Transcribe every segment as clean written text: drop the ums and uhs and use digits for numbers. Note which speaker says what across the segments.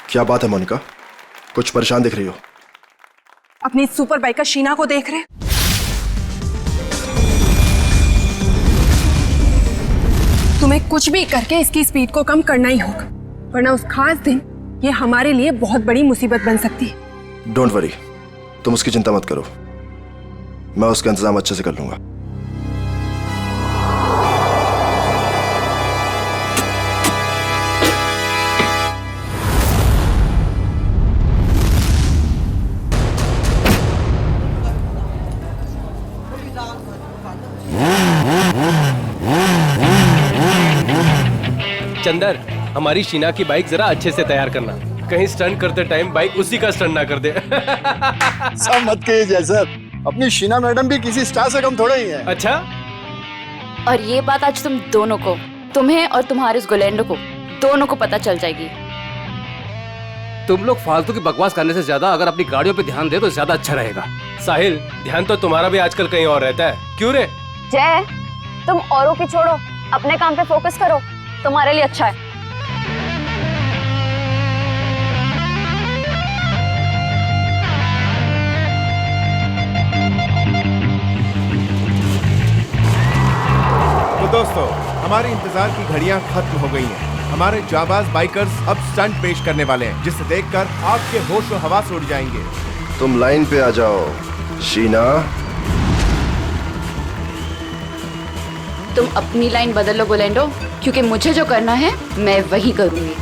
Speaker 1: क्या बात है मोनिका, कुछ परेशान दिख रही हो?
Speaker 2: अपनी सुपर बाइकर शीना को देख रहे? तुम्हें कुछ भी करके इसकी स्पीड को कम करना ही होगा, वरना उस खास दिन ये हमारे लिए बहुत बड़ी मुसीबत बन सकती है।
Speaker 1: डोंट वरी, तुम उसकी चिंता मत करो, मैं उसका इंतजाम अच्छे से कर लूंगा।
Speaker 3: चंदर, हमारी शीना की बाइक जरा अच्छे से तैयार करना, कहीं स्टंट करते टाइम बाइक उसी का स्टंट ना कर दे।
Speaker 4: सब मत कहिए सर, अपनी शीना मैडम भी किसी स्टार से कम थोड़े ही है।
Speaker 3: अच्छा,
Speaker 5: और ये बात आज तुम दोनों को, तुम्हें और तुम्हारे उस गोलैंडो को, दोनों को पता चल जाएगी।
Speaker 6: तुम लोग फालतू की बकवास करने से ज्यादा अगर अपनी गाड़ियों पे ध्यान दे तो ज्यादा अच्छा रहेगा।
Speaker 3: साहिल, ध्यान तो तुम्हारा भी आजकल कहीं और रहता है, क्यों रे?
Speaker 5: जय, तुम औरों की छोड़ो, अपने काम पे फोकस करो, तुम्हारे लिए अच्छा है।
Speaker 7: तो दोस्तों, हमारे इंतजार की घड़ियां खत्म हो गई हैं। हमारे जाबाज बाइकर्स अब स्टंट पेश करने वाले हैं, जिसे देखकर आपके होश और हवास उड़ जाएंगे।
Speaker 1: तुम लाइन पे आ जाओ शीना।
Speaker 5: तुम अपनी लाइन बदल लो गोलैंडो, क्योंकि मुझे जो करना है मैं वही करूंगी।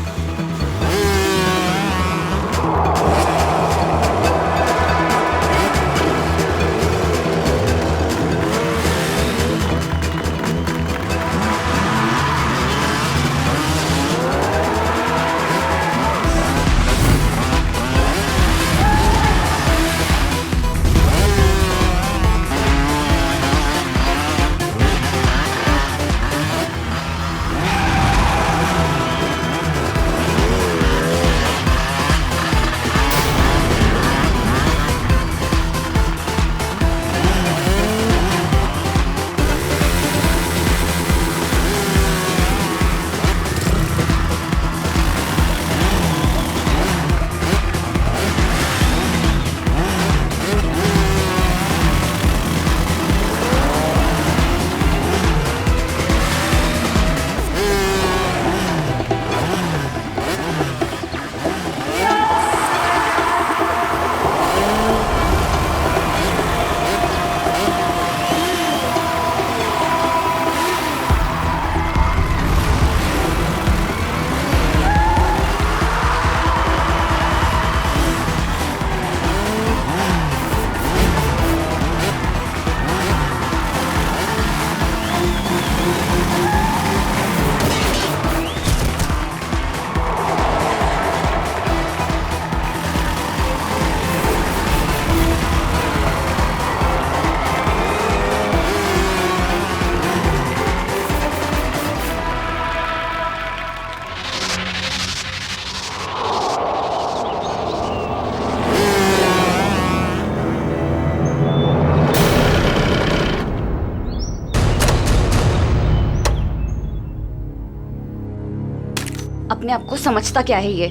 Speaker 5: अपने आप को समझता क्या है ये?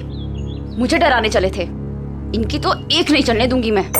Speaker 5: मुझे डराने चले थे, इनकी तो एक नहीं चलने दूंगी मैं।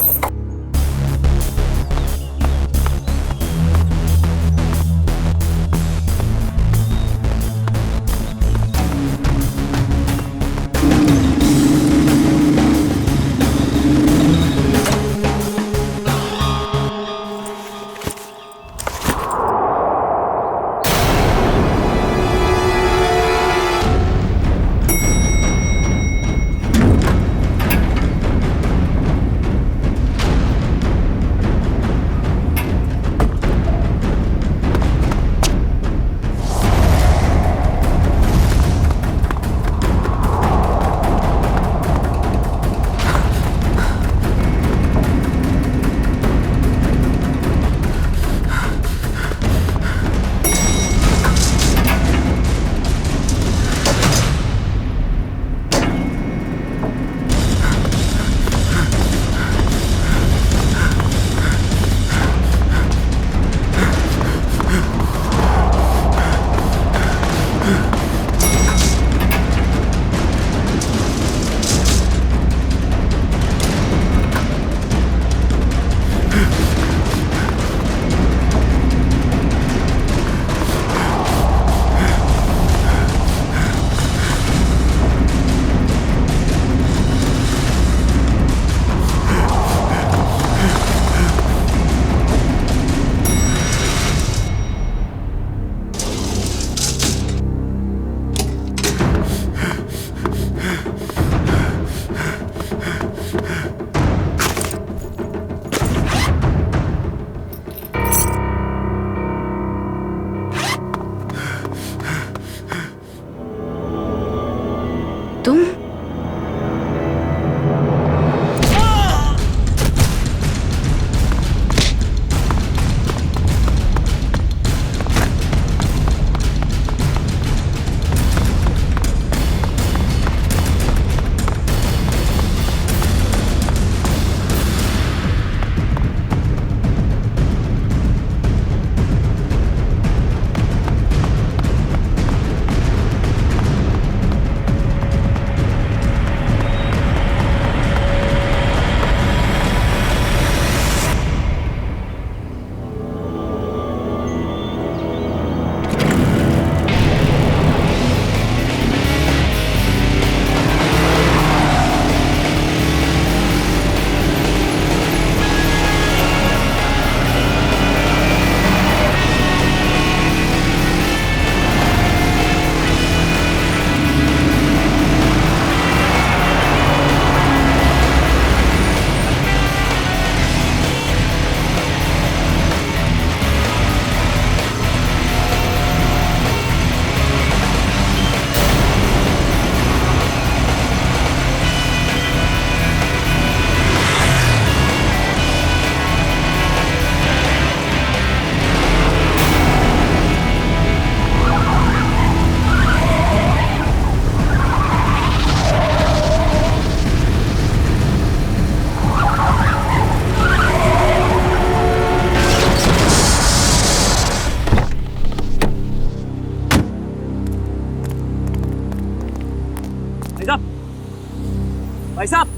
Speaker 8: भाई साहब,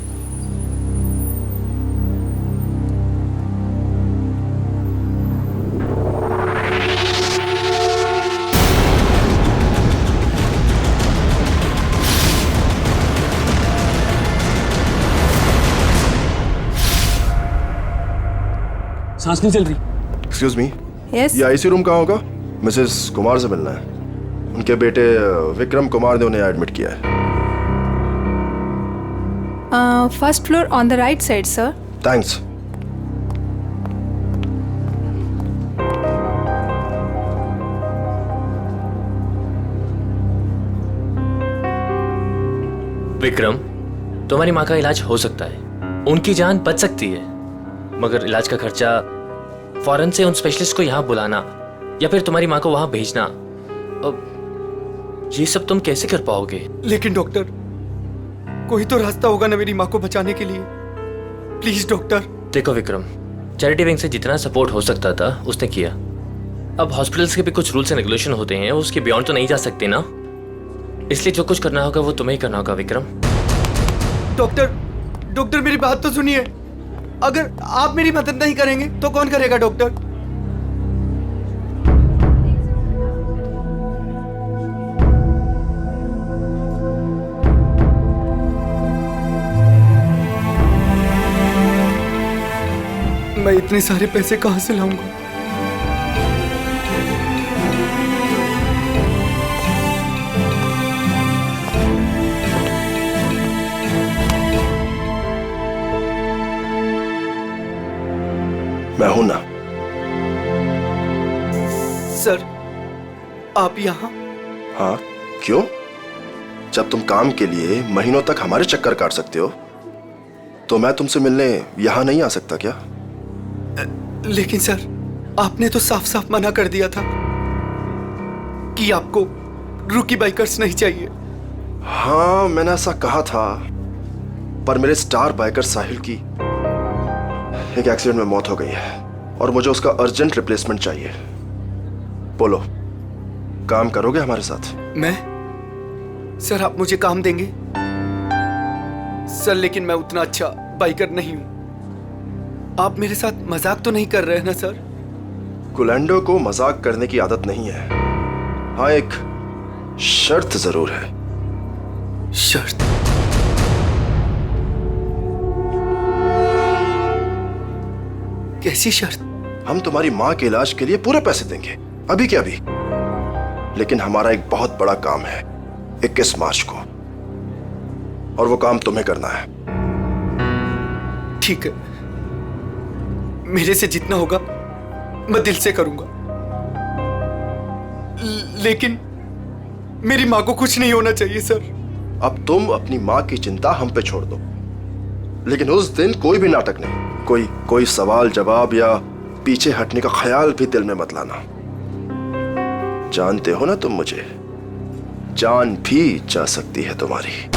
Speaker 8: सांस नहीं चल रही।
Speaker 1: एक्सक्यूज मी,
Speaker 2: यस
Speaker 1: ये आईसी रूम कहाँ होगा? मिसेस कुमार से मिलना है। उनके बेटे विक्रम कुमार ने उन्हें एडमिट किया है।
Speaker 2: First floor on the right side sir.
Speaker 1: Thanks.
Speaker 9: Vikram, तुम्हारी माँ का इलाज हो सकता है, उनकी जान बच सकती है, मगर इलाज का खर्चा फौरन से उन स्पेशलिस्ट को यहाँ बुलाना या फिर तुम्हारी माँ को वहाँ भेजना, अब ये सब तुम कैसे कर पाओगे?
Speaker 8: लेकिन डॉक्टर, कोई तो रास्ता होगा ना मेरी माँ को बचाने के लिए। Please doctor.
Speaker 9: देखो विक्रम, चैरिटी विंग से जितना सपोर्ट हो सकता था उसने किया। अब हॉस्पिटल्स के भी कुछ रूल्स एंड रेगुलेशन होते हैं, उसके बियॉन्ड तो नहीं जा सकते ना, इसलिए जो कुछ करना होगा वो तुम्हें ही करना होगा विक्रम।
Speaker 8: डॉक्टर मेरी बात तो सुनिए। अगर आप मेरी मदद नहीं करेंगे तो कौन करेगा डॉक्टर? मैं इतने सारे पैसे कहां से लाऊंगा?
Speaker 1: मैं हूं ना।
Speaker 8: सर, आप यहाँ?
Speaker 1: हाँ, क्यों? जब तुम काम के लिए महीनों तक हमारे चक्कर काट सकते हो, तो मैं तुमसे मिलने यहां नहीं आ सकता क्या?
Speaker 8: लेकिन सर, आपने तो साफ साफ मना कर दिया था कि आपको रूकी बाइकर्स नहीं चाहिए।
Speaker 1: हाँ, मैंने ऐसा कहा था, पर मेरे स्टार बाइकर साहिल की एक एक्सीडेंट में मौत हो गई है और मुझे उसका अर्जेंट रिप्लेसमेंट चाहिए। बोलो, काम करोगे हमारे साथ?
Speaker 8: मैं? सर, आप मुझे काम देंगे? सर, लेकिन मैं उतना अच्छा बाइकर नहीं हूं। आप मेरे साथ मजाक तो नहीं कर रहे हैं ना सर?
Speaker 1: गुलैंडो को मजाक करने की आदत नहीं है। हाँ, एक शर्त जरूर है।
Speaker 8: शर्त? कैसी शर्त?
Speaker 1: हम तुम्हारी माँ के इलाज के लिए पूरे पैसे देंगे, अभी के अभी। लेकिन हमारा एक बहुत बड़ा काम है 21 मार्च को, और वो काम तुम्हें करना है।
Speaker 8: ठीक है, मेरे से जितना होगा मैं दिल से करूंगा, लेकिन मेरी माँ को कुछ नहीं होना चाहिए सर।
Speaker 1: अब तुम अपनी माँ की चिंता हम पे छोड़ दो, लेकिन उस दिन कोई भी नाटक नहीं, कोई सवाल जवाब या पीछे हटने का ख्याल भी दिल में मत लाना। जानते हो ना तुम मुझे, जान भी जा सकती है तुम्हारी।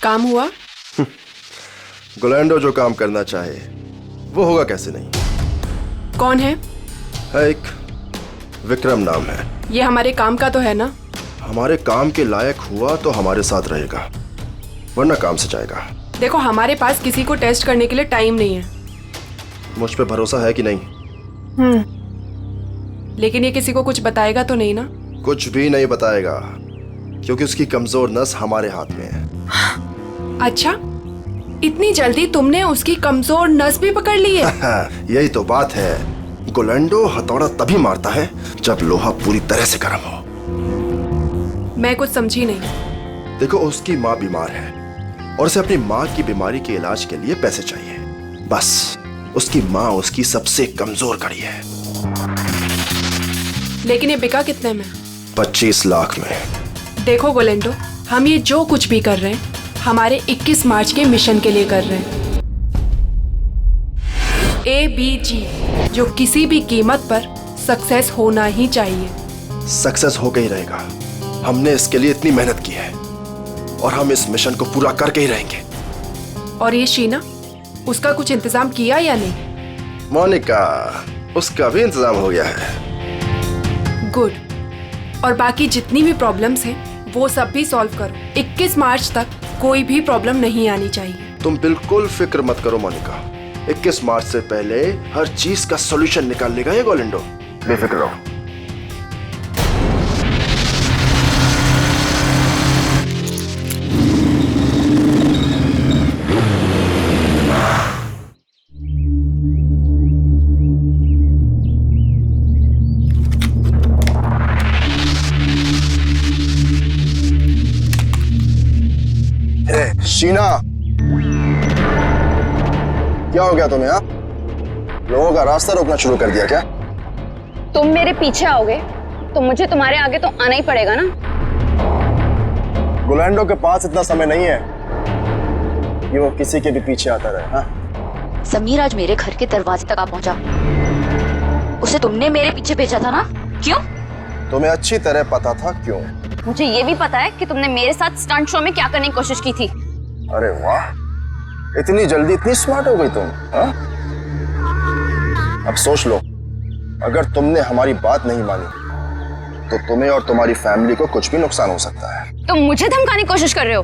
Speaker 2: काम हुआ?
Speaker 1: गुलैंडो जो काम करना चाहे वो होगा कैसे नहीं।
Speaker 2: कौन है?
Speaker 1: एक विक्रम नाम है।
Speaker 2: ये हमारे काम का तो है ना?
Speaker 1: हमारे काम के लायक हुआ तो हमारे साथ रहेगा, वरना काम से जाएगा।
Speaker 2: देखो, हमारे पास किसी को टेस्ट करने के लिए टाइम नहीं है।
Speaker 1: मुझ पे भरोसा है कि नहीं?
Speaker 2: लेकिन ये किसी को कुछ बताएगा तो नहीं ना?
Speaker 1: कुछ भी नहीं बताएगा, क्योंकि उसकी कमजोर नस हमारे हाथ में है।
Speaker 2: अच्छा, इतनी जल्दी तुमने उसकी कमजोर नस भी पकड़ ली है?
Speaker 1: यही तो बात है। गुलैंडो हथौड़ा तभी मारता है जब लोहा पूरी तरह से गर्म हो।
Speaker 2: मैं कुछ समझी नहीं।
Speaker 1: देखो, उसकी माँ बीमार है, और उसे अपनी माँ की बीमारी के इलाज के लिए पैसे चाहिए। बस उसकी माँ उसकी सबसे कमजोर कड़ी है।
Speaker 2: लेकिन ये बिका कितने में?
Speaker 1: 25 लाख में।
Speaker 2: देखो गोलेंडो, हम ये जो कुछ भी कर रहे हैं हमारे 21 मार्च के मिशन के लिए कर रहे हैं। ABG, जो किसी भी कीमत पर सक्सेस होना ही चाहिए।
Speaker 1: सक्सेस होकर ही रहेगा। हमने इसके लिए इतनी मेहनत की है और हम इस मिशन को पूरा करके ही रहेंगे।
Speaker 2: और ये शीना, उसका कुछ इंतजाम किया या नहीं?
Speaker 1: मोनिका, उसका भी इंतजाम हो गया है।
Speaker 2: गुड। और बाकी जितनी भी प्रॉब्लम्स हैं वो सब भी सॉल्व करो। 21 मार्च तक कोई भी प्रॉब्लम नहीं आनी चाहिए।
Speaker 1: तुम बिल्कुल फिक्र मत करो मोनिका, 21 मार्च से पहले हर चीज का सॉल्यूशन निकाल लेगा ये गोलेंडो। बेफिक्र रहो। शीना, क्या हो गया तुम्हें? लोगों का रास्ता रोकना शुरू कर दिया क्या?
Speaker 5: तुम मेरे पीछे आओगे तो मुझे तुम्हारे आगे तो आना ही पड़ेगा ना।
Speaker 1: गोलेंडो के पास इतना समय नहीं है कि वो किसी के भी पीछे आता रहे। हाँ?
Speaker 5: समीर आज मेरे घर के दरवाजे तक आ पहुंचा। उसे तुमने मेरे पीछे भेजा था ना? क्यों?
Speaker 1: तुम्हें अच्छी तरह पता था क्यों।
Speaker 5: मुझे ये भी पता है कि तुमने मेरे साथ स्टंट शो में क्या करने की कोशिश की थी।
Speaker 1: अरे वाह, इतनी जल्दी इतनी स्मार्ट हो गई तुम। हाँ? अब सोच लो, अगर तुमने हमारी बात नहीं मानी तो तुम्हें और तुम्हारी फैमिली को कुछ भी नुकसान हो सकता है।
Speaker 5: तुम मुझे धमकाने की कोशिश कर रहे हो?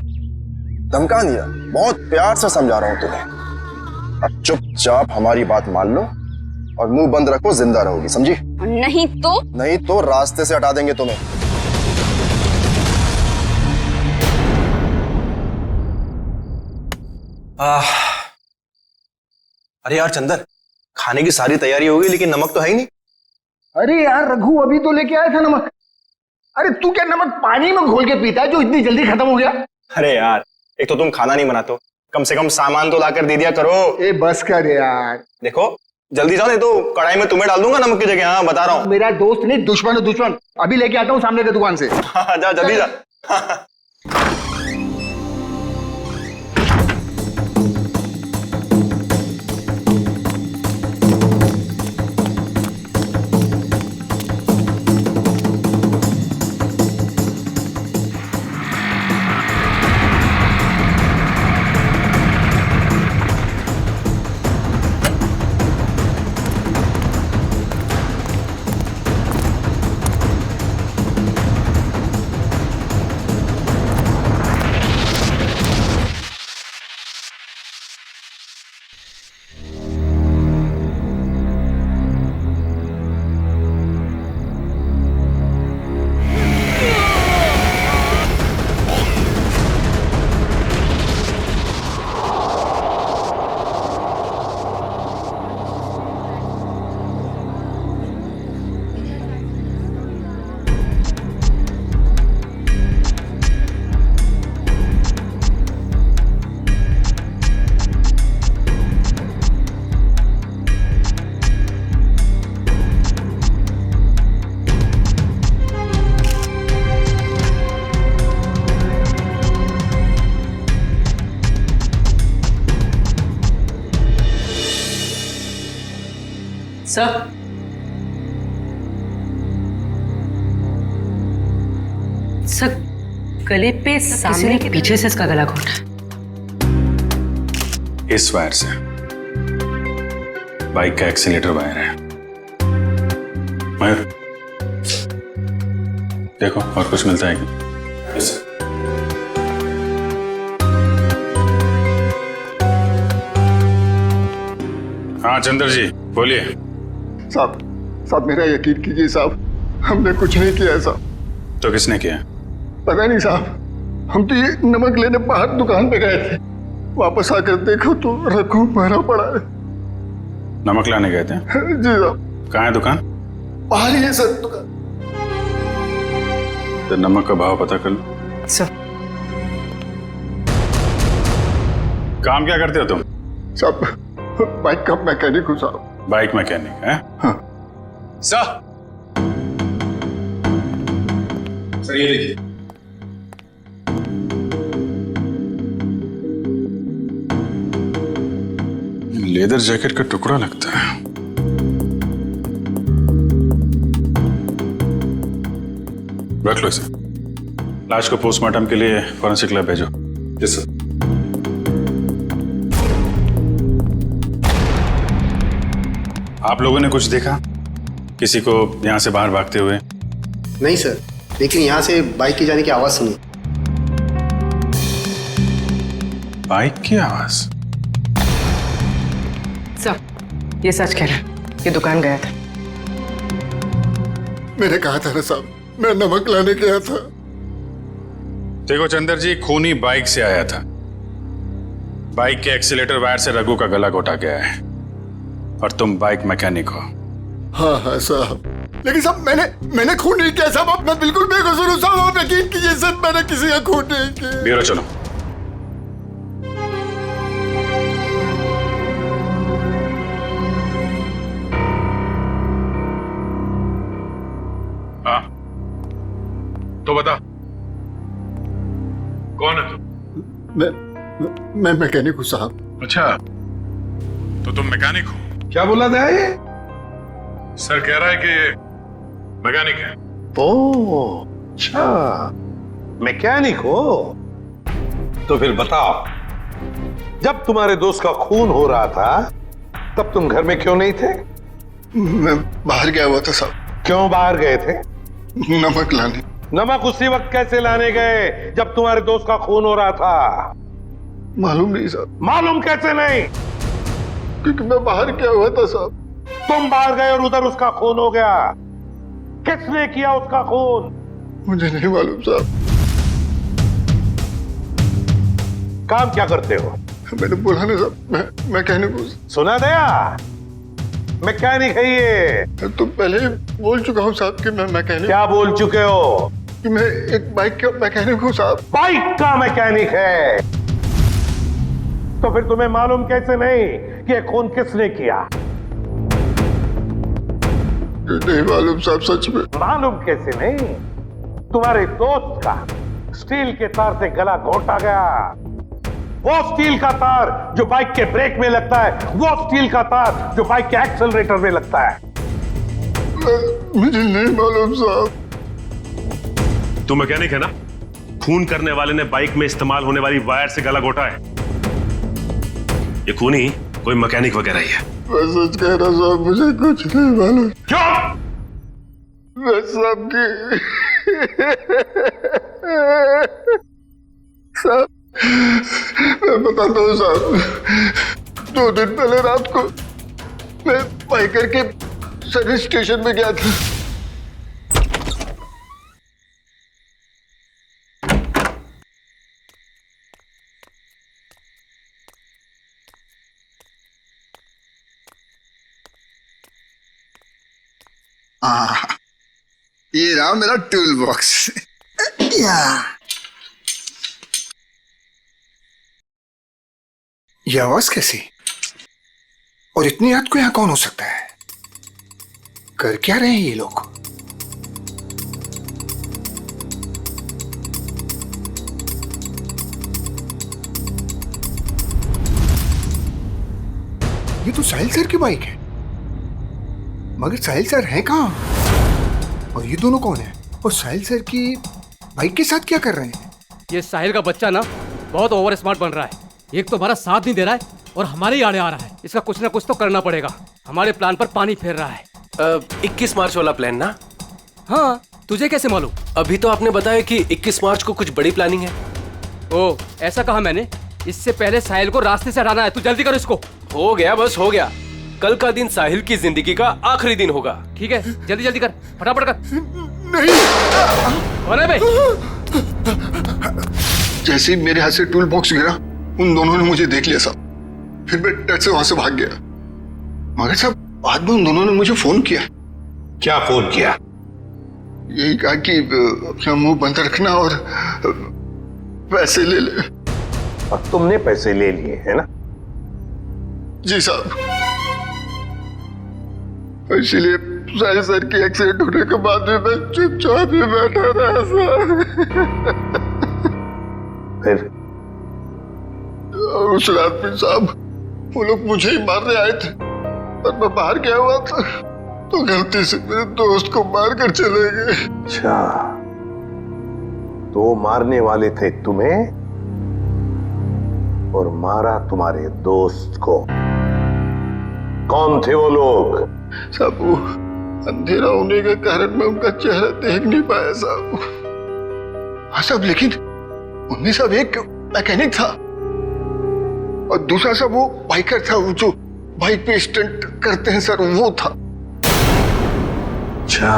Speaker 1: धमका दिया? बहुत प्यार से समझा रहा हूं तुम्हें। अब चुपचाप हमारी बात मान लो और मुंह बंद रखो, जिंदा रहोगी, समझी?
Speaker 5: नहीं तो
Speaker 1: रास्ते से हटा देंगे तुम्हें।
Speaker 10: अरे यार चंदर, खाने की सारी तैयारी हो गई लेकिन नमक तो है ही नहीं।
Speaker 4: अरे यार रघु, अभी तो लेके आया था नमक। अरे तू क्या नमक पानी में घोल के पीता है जो इतनी जल्दी खत्म हो गया?
Speaker 10: अरे यार, एक तो तुम खाना नहीं बनाते हो, कम से कम सामान तो लाकर दे दिया करो।
Speaker 4: ए बस कर यार।
Speaker 10: देखो जल्दी जाओ, नहीं तो कढ़ाई में तुम्हें डाल दूंगा नमक की जगह। हाँ बता रहा हूँ।
Speaker 4: मेरा दोस्त नहीं, दुश्मन है दुश्मन। अभी लेके आता हूँ सामने की दुकान से।
Speaker 10: हाँ जा जल्दी जा।
Speaker 11: सर, सर गले पे सामने के पीछे से इसका गला घोटा।
Speaker 12: इस वायर से बाइक का एक्सीलेटर वायर है। मयूर देखो और कुछ मिलता है क्या? yes, हाँ चंद्र जी बोलिए।
Speaker 4: साहब मेरा यकीन कीजिए साहब, हमने कुछ नहीं किया साहब।
Speaker 12: तो किसने किया?
Speaker 4: पता नहीं साहब, हम तो ये नमक लेने बाहर दुकान पे गए थे, वापस आकर देखो तो रघु भरा पड़ा है।
Speaker 12: नमक लाने गए थे?
Speaker 4: जी साहब।
Speaker 12: कहाँ है दुकान?
Speaker 4: बाहर ही है सर दुकान।
Speaker 12: तो नमक का भाव पता कर लो।
Speaker 11: सर
Speaker 12: काम क्या करते हो तुम?
Speaker 4: साहब बाइक का मैकेनिक हूँ साहब।
Speaker 12: बाइक मैकेनिक है?
Speaker 4: हाँ।
Speaker 12: सर ये देखिए, लेदर जैकेट का टुकड़ा लगता है। रख लो इसे। लाश को पोस्टमार्टम के लिए फॉरेंसिक लैब भेजो। Yes sir. आप लोगों ने कुछ देखा? किसी को यहां से बाहर भागते हुए?
Speaker 13: नहीं सर, लेकिन यहाँ से बाइक की जाने की आवाज सुनी।
Speaker 12: बाइक की आवाज?
Speaker 11: सर, ये सच कह रहा है, ये दुकान गया था।
Speaker 4: मैंने कहा था ना साहब, मैं नमक लाने गया था।
Speaker 12: देखो चंदर जी, खूनी बाइक से आया था। बाइक के एक्सीलेटर वायर से रघु का गला घोटा गया है और तुम बाइक मैकेनिक हो।
Speaker 4: हाँ हाँ साहब, लेकिन साहब मैंने खून नहीं किया साहब। मैं बिल्कुल बेकसूर हूँ साहब, आप यकीन कीजिए सर, मैंने किसी का खून नहीं किया।
Speaker 12: ब्यूरो चलो। हाँ तो बता, कौन है तू?
Speaker 4: मैं मैकेनिक हूँ साहब।
Speaker 12: अच्छा, तो तुम मैकेनिक हो?
Speaker 14: क्या बोला था ये?
Speaker 12: सर कह रहा है कि ये मैकेनिक है।
Speaker 14: ओह अच्छा, मैकेनिक हो? तो फिर बताओ, जब तुम्हारे दोस्त का खून हो रहा था तब तुम घर में क्यों नहीं थे?
Speaker 4: मैं बाहर गया हुआ था साहब।
Speaker 14: क्यों बाहर गए थे?
Speaker 4: नमक लाने।
Speaker 14: नमक उसी वक्त कैसे लाने गए जब तुम्हारे दोस्त का खून हो रहा था?
Speaker 4: मालूम नहीं साहब।
Speaker 14: मालूम कैसे नहीं?
Speaker 4: क्योंकि मैं बाहर गया हुआ था साहब।
Speaker 14: तुम बाहर गए और उधर उसका खून हो गया। किसने किया उसका खून?
Speaker 4: मुझे नहीं मालूम साहब।
Speaker 14: काम क्या करते हो?
Speaker 4: मैंने बोला ना साहब, मैं मैकेनिक हूँ।
Speaker 14: सुना दिया? मैकेनिक है ये।
Speaker 4: तो पहले बोल चुका हूँ साहब कि मैं मैकेनिक।
Speaker 14: क्या बोल चुके हो?
Speaker 4: कि मैं एक बाइक का मैकेनिक हूँ साहब।
Speaker 14: बाइक का मैकेनिक है? तो फिर तुम्हें मालूम कैसे नहीं कि खून किसने किया?
Speaker 4: नहीं मालूम साहब, सच में।
Speaker 14: मालूम कैसे नहीं? तुम्हारे दोस्त का स्टील के तार से गला घोटा गया। वो स्टील का तार जो बाइक के ब्रेक में लगता है, वो स्टील का तार जो बाइक के एक्सेलरेटर में लगता है।
Speaker 4: मुझे नहीं मालूम साहब।
Speaker 15: तू मैकेनिक है ना? खून करने वाले ने बाइक में इस्तेमाल होने वाली वायर से गला घोटा है। ये खूनी कोई मैकेनिक वगैरह ही है।
Speaker 4: मैं सच कह रहा साहब, मुझे कुछ नहीं मालूम।
Speaker 15: क्यों?
Speaker 4: मैं सबकी साहब, मैं बताता हूँ साहब। 2 दिन पहले रात को मैं बाइकर के सर्विस स्टेशन में गया था।
Speaker 16: ये रहा मेरा टूल बॉक्स।
Speaker 4: ये आवाज कैसी? और इतनी रात को यहाँ कौन हो सकता है? कर क्या रहे हैं ये लोग? ये तो साहिल सर की बाइक है, मगर साहिल सर हैं कहाँ? और ये दोनों कौन है? और साहिल सर की बाइक के साथ क्या कर रहे हैं?
Speaker 6: ये साहिल का बच्चा ना बहुत ओवर स्मार्ट बन रहा है। एक तो हमारा साथ नहीं दे रहा है और हमारे ही आड़े आ रहा है। इसका कुछ ना कुछ तो करना पड़ेगा। हमारे प्लान पर पानी फेर रहा है।
Speaker 3: 21 मार्च वाला प्लान ना?
Speaker 6: हाँ, तुझे कैसे मालूम?
Speaker 3: अभी तो आपने बताया कि 21 मार्च को कुछ बड़ी प्लानिंग है।
Speaker 6: ओ, ऐसा कहा मैंने। इससे पहले साहिल को रास्ते से हटाना है। तू जल्दी कर इसको।
Speaker 3: हो गया, बस हो गया। कल का दिन साहिल की जिंदगी का आखिरी दिन होगा।
Speaker 6: ठीक है, जल्दी जल्दी कर, फटाफट कर।
Speaker 4: नहीं।
Speaker 6: अरे भाई,
Speaker 4: जैसे ही मेरे हाथ से टूल बॉक्स गिरा, उन दोनों ने मुझे देख लिया साहब। फिर मैं डर से वहां से भाग गया। मगर साहब बाद में उन दोनों ने मुझे फोन किया।
Speaker 14: क्या फोन किया?
Speaker 4: यही कहा कि अपना मुंह बंद रखना और पैसे ले ले।
Speaker 14: और तुमने पैसे ले लिए है ना?
Speaker 16: जी साहब, इसीलिए साहिल सर की एक्सीडेंट होने के बाद भी मैं चुपचाप ही बैठा रहा सर।
Speaker 14: फिर
Speaker 16: उस रात में साहब वो लोग मुझे ही मारने आए थे, पर मैं बाहर गया हुआ था तो गलती से मेरे दोस्त को मार कर चले गए।
Speaker 14: अच्छा, तो मारने वाले थे तुम्हें और मारा तुम्हारे दोस्त को। कौन थे वो लोग?
Speaker 16: साहब वो अंधेरा होने के कारण मैं उनका चेहरा देख नहीं पाया साहब। हाँ साहब, लेकिन उनमें सब एक मैकेनिक था और दूसरा सब वो बाइकर था, वो जो बाइक पे स्टंट करते हैं सर, वो था।
Speaker 14: अच्छा,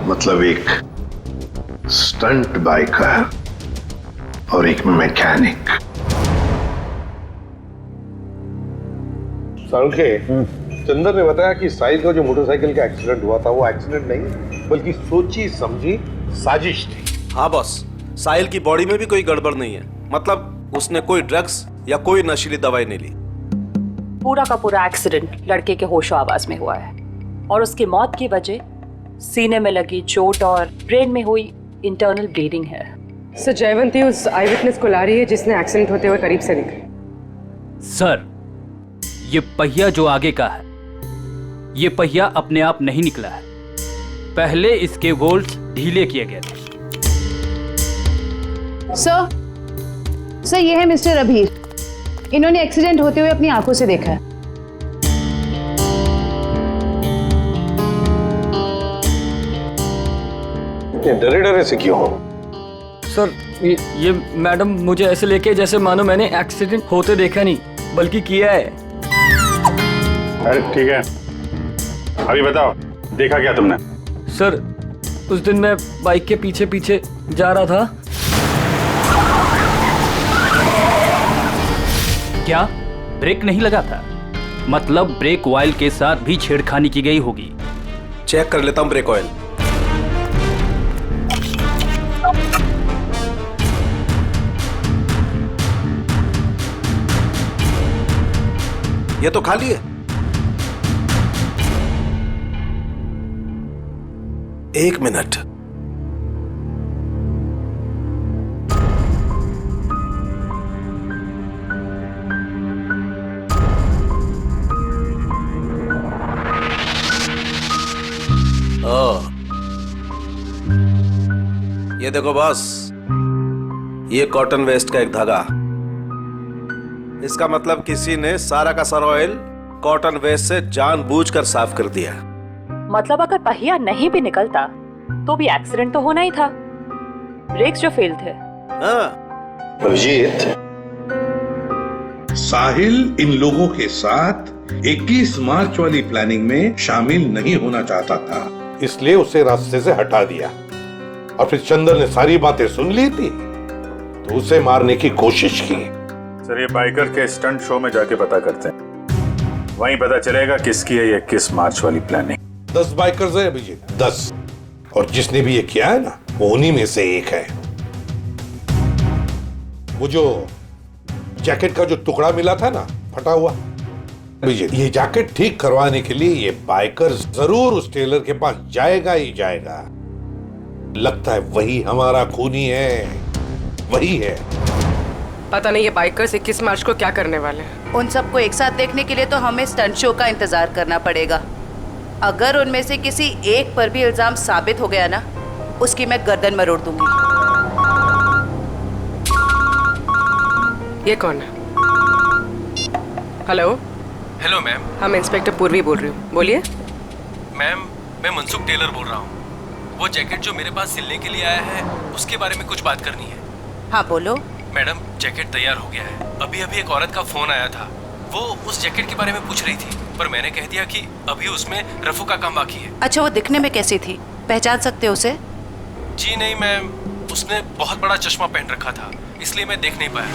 Speaker 14: मतलब एक स्टंट बाइकर और एक मैकेनिक।
Speaker 17: के चंदर ने बताया कि साहिल का जो मोटरसाइकिल का एक्सीडेंट हुआ था वो एक्सीडेंट नहीं बल्कि सोची समझी साजिश थी।
Speaker 18: हाँ बॉस, साहिल की बॉडी में भी कोई गड़बड़ नहीं है। मतलब उसने कोई ड्रग्स या कोई नशीली दवाई नहीं ली।
Speaker 11: पूरा का पूरा एक्सीडेंट लड़के के होशो आवाज में हुआ है और उसकी मौत की वजह सीने में लगी चोट और ब्रेन में हुई इंटरनल ब्लीडिंग है।
Speaker 19: सर, जयवंती उस आई विटनेस को ला रही है जिसने एक्सीडेंट होते हुए करीब से देखा।
Speaker 6: सर, ये पहिया जो आगे का है, ये पहिया अपने आप नहीं निकला है। पहले इसके बोल्ट ढीले किए गए थे।
Speaker 20: सर, ये है मिस्टर अभीर। इन्होंने एक्सीडेंट होते हुए अपनी आंखों से देखा है।
Speaker 14: इतने डरे डरे से क्यों हो?
Speaker 21: सर, ये मैडम मुझे ऐसे लेके जैसे मानो मैंने एक्सीडेंट होते देखा नहीं बल्कि किया है।
Speaker 12: अरे ठीक है, अभी बताओ देखा क्या तुमने?
Speaker 21: सर, उस दिन मैं बाइक के पीछे पीछे जा रहा था।
Speaker 6: क्या ब्रेक नहीं लगा था? मतलब ब्रेक ऑयल के साथ भी छेड़खानी की गई होगी।
Speaker 18: चेक कर लेता हूं ब्रेक ऑयल। ये तो खाली है। एक मिनट, ये देखो बॉस, ये कॉटन वेस्ट का एक धागा। इसका मतलब किसी ने सारा का सारा ऑयल कॉटन वेस्ट से जानबूझकर साफ कर दिया।
Speaker 11: मतलब अगर पहिया नहीं भी निकलता तो भी एक्सीडेंट तो होना ही था। ब्रेक्स जो फेल थे।
Speaker 14: अभिजीत,
Speaker 22: साहिल इन लोगों के साथ 21 मार्च वाली प्लानिंग में शामिल नहीं होना चाहता था,
Speaker 14: इसलिए उसे रास्ते से हटा दिया और फिर चंदर ने सारी बातें सुन ली थी तो उसे मारने की कोशिश की।
Speaker 12: सर, ये बाइकर के स्टंट शो में जाके पता करते हैं, वहीं पता चलेगा किसकी है ये 21 मार्च वाली प्लानिंग।
Speaker 14: 10 बाइकर्स है अभिजीत, 10, और जिसने भी ये किया है ना वो उन्हीं में से एक है। वो जो जैकेट का जो टुकड़ा मिला था ना फटा हुआ, अभिजीत, ये जैकेट ठीक करवाने के लिए ये बाइकर जरूर उस टेलर के पास जाएगा ही जाएगा। लगता है वही हमारा खूनी है, वही है।
Speaker 19: पता नहीं ये बाइकर्स 21 मार्च को क्या करने वाले हैं।
Speaker 23: उन सबको एक साथ देखने के लिए तो हमें स्टंट शो का इंतजार करना पड़ेगा। अगर उनमें से किसी एक पर भी इल्जाम साबित हो गया ना, उसकी मैं गर्दन मरोड़ दूंगी।
Speaker 19: ये कौन है? हेलो।
Speaker 3: Hello ma'am.
Speaker 19: हम इंस्पेक्टर पूर्वी बोल रही हूँ, बोलिए।
Speaker 3: मैम, मैं मनसुख टेलर बोल रहा हूँ। वो जैकेट जो मेरे पास सिलने के लिए आया है उसके बारे में कुछ बात करनी है।
Speaker 23: हाँ बोलो।
Speaker 3: मैडम, जैकेट तैयार हो गया है। अभी अभी एक औरत का फोन आया था, वो उस जैकेट के बारे में पूछ रही थी, पर मैंने कह दिया कि अभी उसमें रफू का काम बाकी है।
Speaker 23: अच्छा, वो दिखने में कैसी थी, पहचान सकते हो उसे?
Speaker 3: जी नहीं मैम, उसने बहुत बड़ा चश्मा पहन रखा था, इसलिए मैं देख नहीं पाया।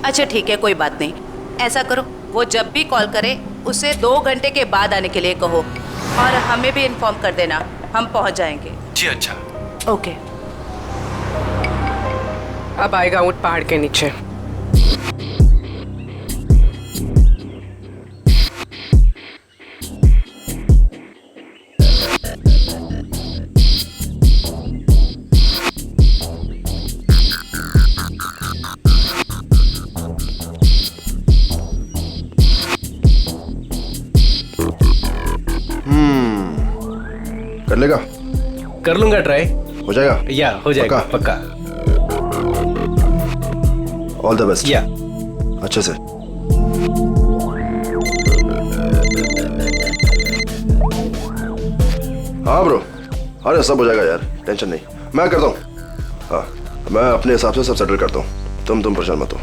Speaker 23: अच्छा ठीक है, कोई बात नहीं। ऐसा करो, वो जब भी कॉल करे उसे 2 घंटे के बाद आने के लिए कहो और हमें भी इन्फॉर्म कर देना, हम पहुंच जाएंगे।
Speaker 3: जी अच्छा।
Speaker 23: ओके।
Speaker 19: अब आएगा ऊँट पहाड़ के नीचे।
Speaker 1: कर लेगा?
Speaker 3: कर लूंगा ट्राई।
Speaker 1: हो जाएगा?
Speaker 3: या हो जाएगा पक्का।
Speaker 1: All the best.
Speaker 3: या
Speaker 1: अच्छे से। हाँ ब्रो, अरे सब हो जाएगा यार, टेंशन नहीं, मैं करता हूँ। हाँ, मैं अपने हिसाब से सब सेटल करता हूँ, तुम परेशान मत हो।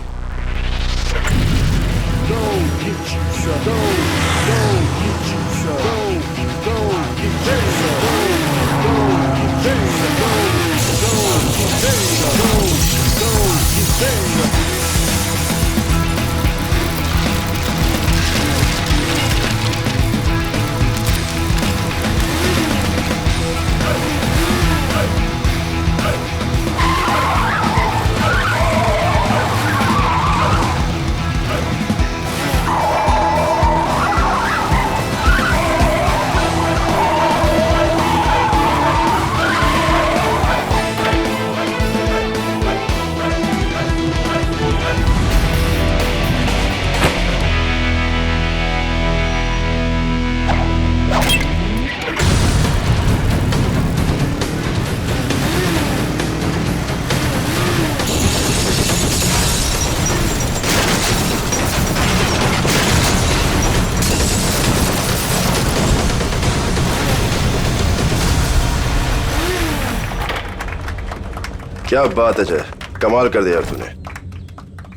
Speaker 1: क्या बात है जय, कमाल कर दिया यार तूने,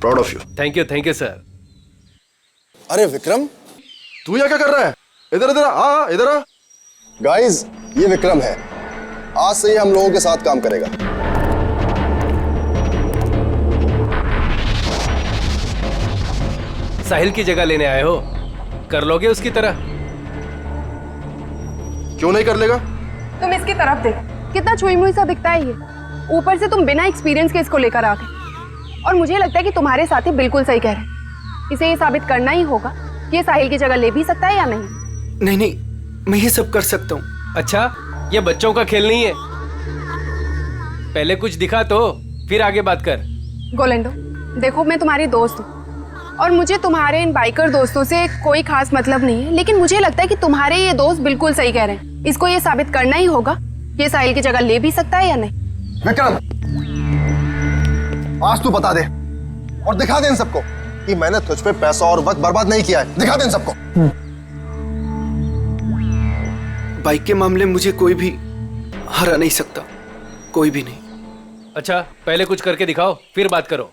Speaker 1: proud of you.
Speaker 3: Thank you sir.
Speaker 1: अरे विक्रम, तू यहाँ क्या कर रहा है? इधर इधर आ, इधर आ।
Speaker 7: गाइस, ये विक्रम है, आज से ये हम लोगों के साथ काम करेगा।
Speaker 3: साहिल की जगह लेने आए हो, कर लोगे उसकी तरह?
Speaker 1: क्यों नहीं कर लेगा?
Speaker 2: तुम इसकी तरफ देखो, कितना छुई मुई सा दिखता है ये। ऊपर से तुम बिना एक्सपीरियंस के इसको लेकर आ गए, और मुझे लगता है कि तुम्हारे साथी बिल्कुल सही कह रहे हैं। इसे ये साबित करना ही होगा कि ये साहिल की जगह ले भी सकता है या नहीं।
Speaker 21: नहीं, मैं ये सब कर सकता हूँ।
Speaker 3: अच्छा, ये बच्चों का खेल नहीं है, पहले कुछ दिखा तो फिर आगे बात कर।
Speaker 2: गोलेंडो, देखो मैं तुम्हारी दोस्त हूँ और मुझे तुम्हारे इन बाइकर दोस्तों से कोई खास मतलब नहीं है, लेकिन मुझे लगता है कि तुम्हारे ये दोस्त बिल्कुल सही कह रहे हैं। इसको ये साबित करना ही होगा कि ये साहिल की जगह ले भी सकता है या नहीं।
Speaker 7: विक्रम, आज तू बता दे और दिखा दे इन सबको कि मैंने तुझ पे पैसा और वक्त बर्बाद नहीं किया है। दिखा दे इन सबको।
Speaker 21: बाइक के मामले में मुझे कोई भी हरा नहीं सकता, कोई भी नहीं।
Speaker 3: अच्छा, पहले कुछ करके दिखाओ फिर बात करो।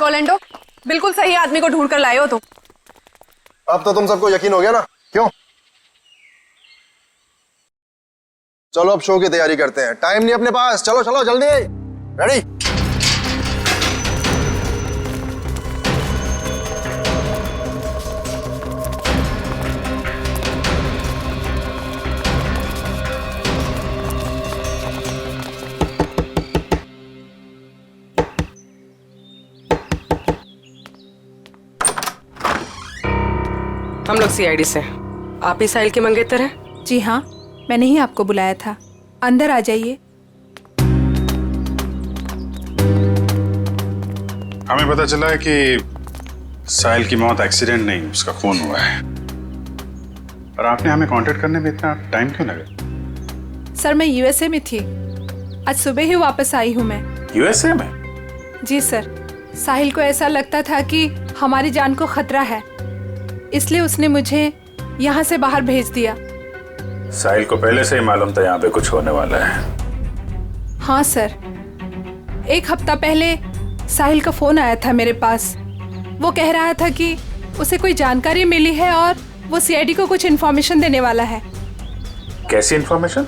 Speaker 2: गोलेंडो, बिल्कुल सही आदमी को ढूंढ कर लाए हो तुम।
Speaker 7: अब तो तुम सबको यकीन हो गया ना? क्यों? चलो अब शो की तैयारी करते हैं, टाइम नहीं अपने पास। चलो चलो जल्दी, रेडी।
Speaker 19: हम लोग सीआईडी से। आप ही साहिल के मंगेतर हैं?
Speaker 5: जी हाँ, मैंने ही आपको बुलाया था। अंदर आ जाइए।
Speaker 12: हमें पता चला है कि साहिल की मौत एक्सीडेंट नहीं, उसका खून हुआ है। और आपने हमें कांटेक्ट करने में इतना टाइम क्यों लगा?
Speaker 5: सर मैं यूएसए में थी, आज सुबह ही वापस आई हूँ मैं।
Speaker 12: यूएसए में?
Speaker 5: जी सर, साहिल को ऐसा लगता था कि हमारी जान को खतरा है, इसलिए उसने मुझे यहाँ से बाहर भेज दिया।
Speaker 12: साहिल को पहले से ही मालूम था यहाँ पे कुछ होने वाला है?
Speaker 5: हाँ सर, 1 हफ्ता पहले साहिल का फोन आया था मेरे पास। वो कह रहा था कि उसे कोई जानकारी मिली है और वो सीआईडी को कुछ इन्फॉर्मेशन देने वाला है।
Speaker 12: कैसी इन्फॉर्मेशन?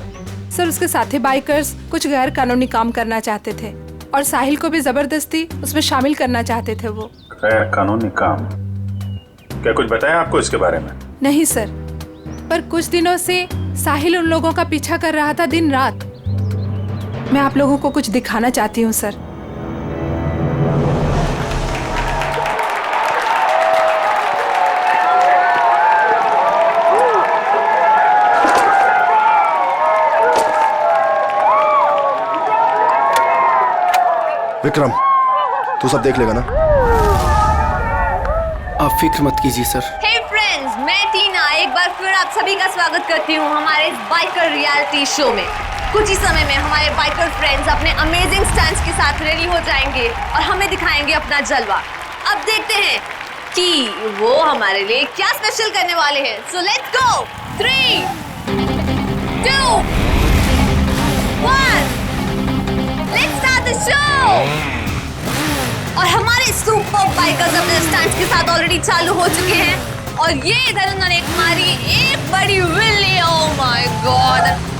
Speaker 5: सर उसके साथी बाइकर्स कुछ गैर कानूनी काम करना चाहते थे और साहिल को भी जबरदस्ती उसमें शामिल करना चाहते थे। वो
Speaker 12: गैर कानूनी काम? क्या कुछ बताया आपको इसके बारे में?
Speaker 5: नहीं सर, पर कुछ दिनों से साहिल उन लोगों का पीछा कर रहा था दिन रात। मैं आप लोगों को कुछ दिखाना चाहती हूँ सर।
Speaker 1: विक्रम, तू सब देख लेगा ना?
Speaker 13: आप फिक्र मत कीजिए सर।
Speaker 8: हे फ्रेंड्स, मैं टीना एक बार फिर आप सभी का स्वागत करती हूँ हमारे इस बाइकर रियलिटी शो में। कुछ ही समय में हमारे बाइकर फ्रेंड्स अपने अमेजिंग स्टंट्स के साथ रेडी हो जाएंगे और हमें दिखाएंगे अपना जलवा। अब देखते हैं कि वो हमारे लिए क्या स्पेशल करने वाले हैं। So let's go. 3, 2, 1, let's start the show. और हमारे सुपर बाइकर्स अपने स्टंट्स के साथ ऑलरेडी चालू हो चुके हैं और ये इधर उन्होंने मारी एक बड़ी विल्ली। Oh my God!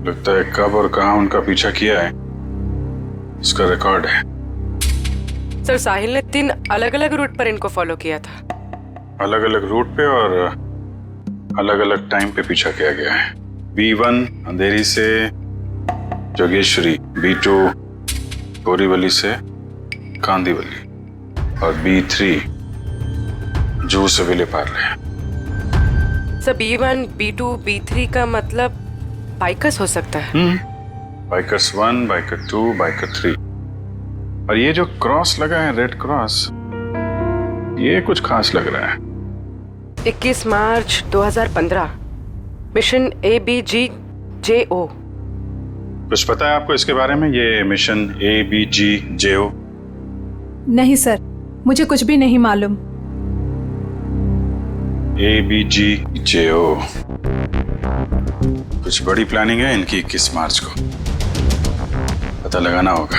Speaker 12: लगता है कब और कहां उनका पीछा किया है इसका रिकॉर्ड है।
Speaker 19: सर साहिल ने 3 अलग अलग रूट पर इनको फॉलो किया था।
Speaker 12: अलग अलग रूट पे और अलग अलग टाइम पे पीछा किया गया है। B1 अंधेरी से जोगेश्वरी, B2 बोरीवली से कांदीवली और B3 जूह से Vile Parle.
Speaker 19: Sir B1, B2, B3 का मतलब बाइकर्स हो सकता है।
Speaker 12: Bikers 1, biker 2, biker 3। और ये जो क्रॉस लगा है, रेड क्रॉस, ये कुछ खास लग रहा है।
Speaker 19: 21 मार्च 2015, मिशन ABGJO।
Speaker 12: कुछ पता है आपको इसके बारे में, ये मिशन ABGJO?
Speaker 5: नहीं सर, मुझे कुछ भी नहीं मालूम।
Speaker 12: ABGJO कुछ बड़ी प्लानिंग है इनकी। 21 मार्च को पता लगाना होगा।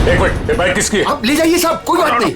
Speaker 12: एक मिनट, ये बाइक किसकी है?
Speaker 4: आप ले जाइए साहब, कोई बात नहीं।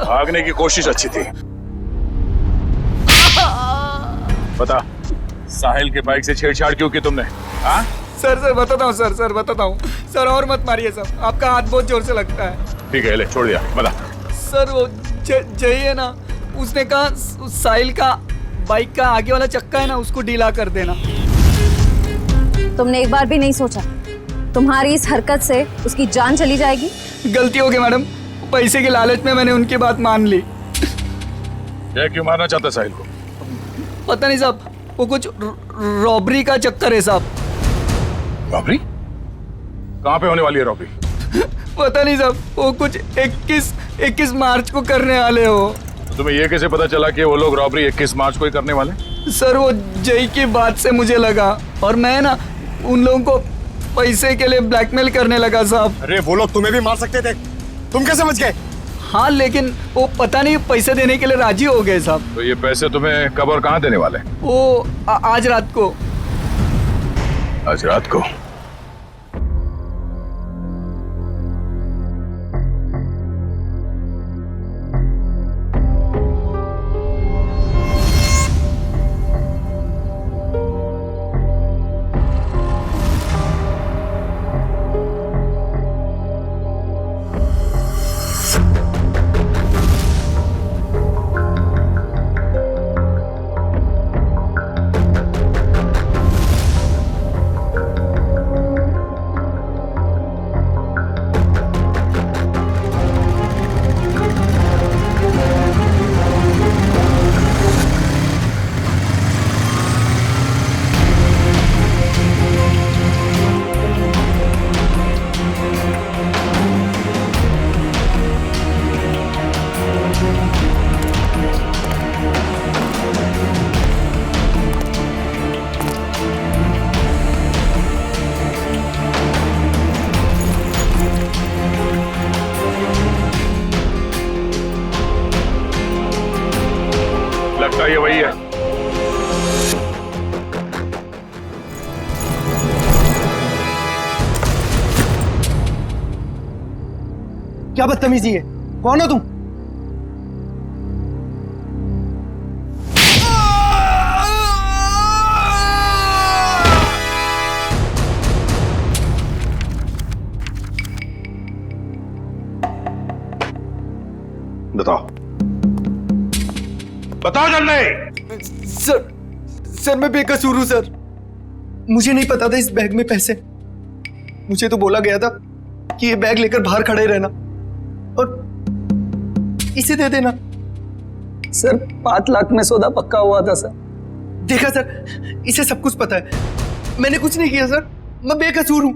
Speaker 12: भागने की कोशिश अच्छी थी। बता, साहिल के बाइक से छेड़छाड़ क्यों की तुमने? हाँ?
Speaker 21: सर बताता हूँ सर बताता हूँ सर, और मत मारिए सर, आपका हाथ बहुत जोर से लगता है।
Speaker 12: ठीक है, ले छोड़ दिया, बता।
Speaker 21: सर वो जय है ना, उसने कहा साहिल का बाइक का आगे वाला चक्का है ना, उसको ढीला कर देना।
Speaker 8: तुमने एक बार भी नहीं सोचा तुम्हारी इस हरकत से उसकी जान चली जाएगी?
Speaker 21: गलती हो गई मैडम, पैसे के लालच में मैंने उनकी बात मान ली।
Speaker 12: क्या क्यों मारना चाहता साहिल को?
Speaker 21: पता नहीं साहब, वो कुछ रॉबरी का चक्कर है साहब।
Speaker 12: रॉबरी? कहाँ पे होने वाली है रॉबरी?
Speaker 21: पता नहीं साहब, वो कुछ 21 मार्च को करने वाले हो।
Speaker 12: तुम्हें ये कैसे पता चला कि वो लोग रॉबरी 21 मार्च को ही करने वाले?
Speaker 21: सर वो जय की बात से मुझे लगा, और मैं ना उन लोगों को पैसे के लिए ब्लैकमेल करने लगा साहब।
Speaker 7: अरे वो लोग तुम्हें भी मार सकते थे, तुम कैसे समझ गए?
Speaker 21: हाँ लेकिन वो पता नहीं पैसे देने के लिए राजी हो गए साहब।
Speaker 12: तो ये पैसे तुम्हें कब और कहाँ देने वाले?
Speaker 21: वो आज रात को।
Speaker 12: आज रात को?
Speaker 14: लगता है ये वही है।
Speaker 9: क्या बदतमीजी है? कौन हो तुम?
Speaker 14: बताओ, बताओ जल्दी।
Speaker 9: सर मैं बेकसूर हूं सर। मुझे नहीं पता था इस बैग में पैसे। मुझे तो बोला गया था कि ये बैग लेकर बाहर खड़े रहना और इसे दे देना।
Speaker 21: सर 5 लाख में सौदा पक्का हुआ था सर।
Speaker 9: देखा सर, इसे सब कुछ पता है। मैंने कुछ नहीं किया सर, मैं बेकसूर हूं।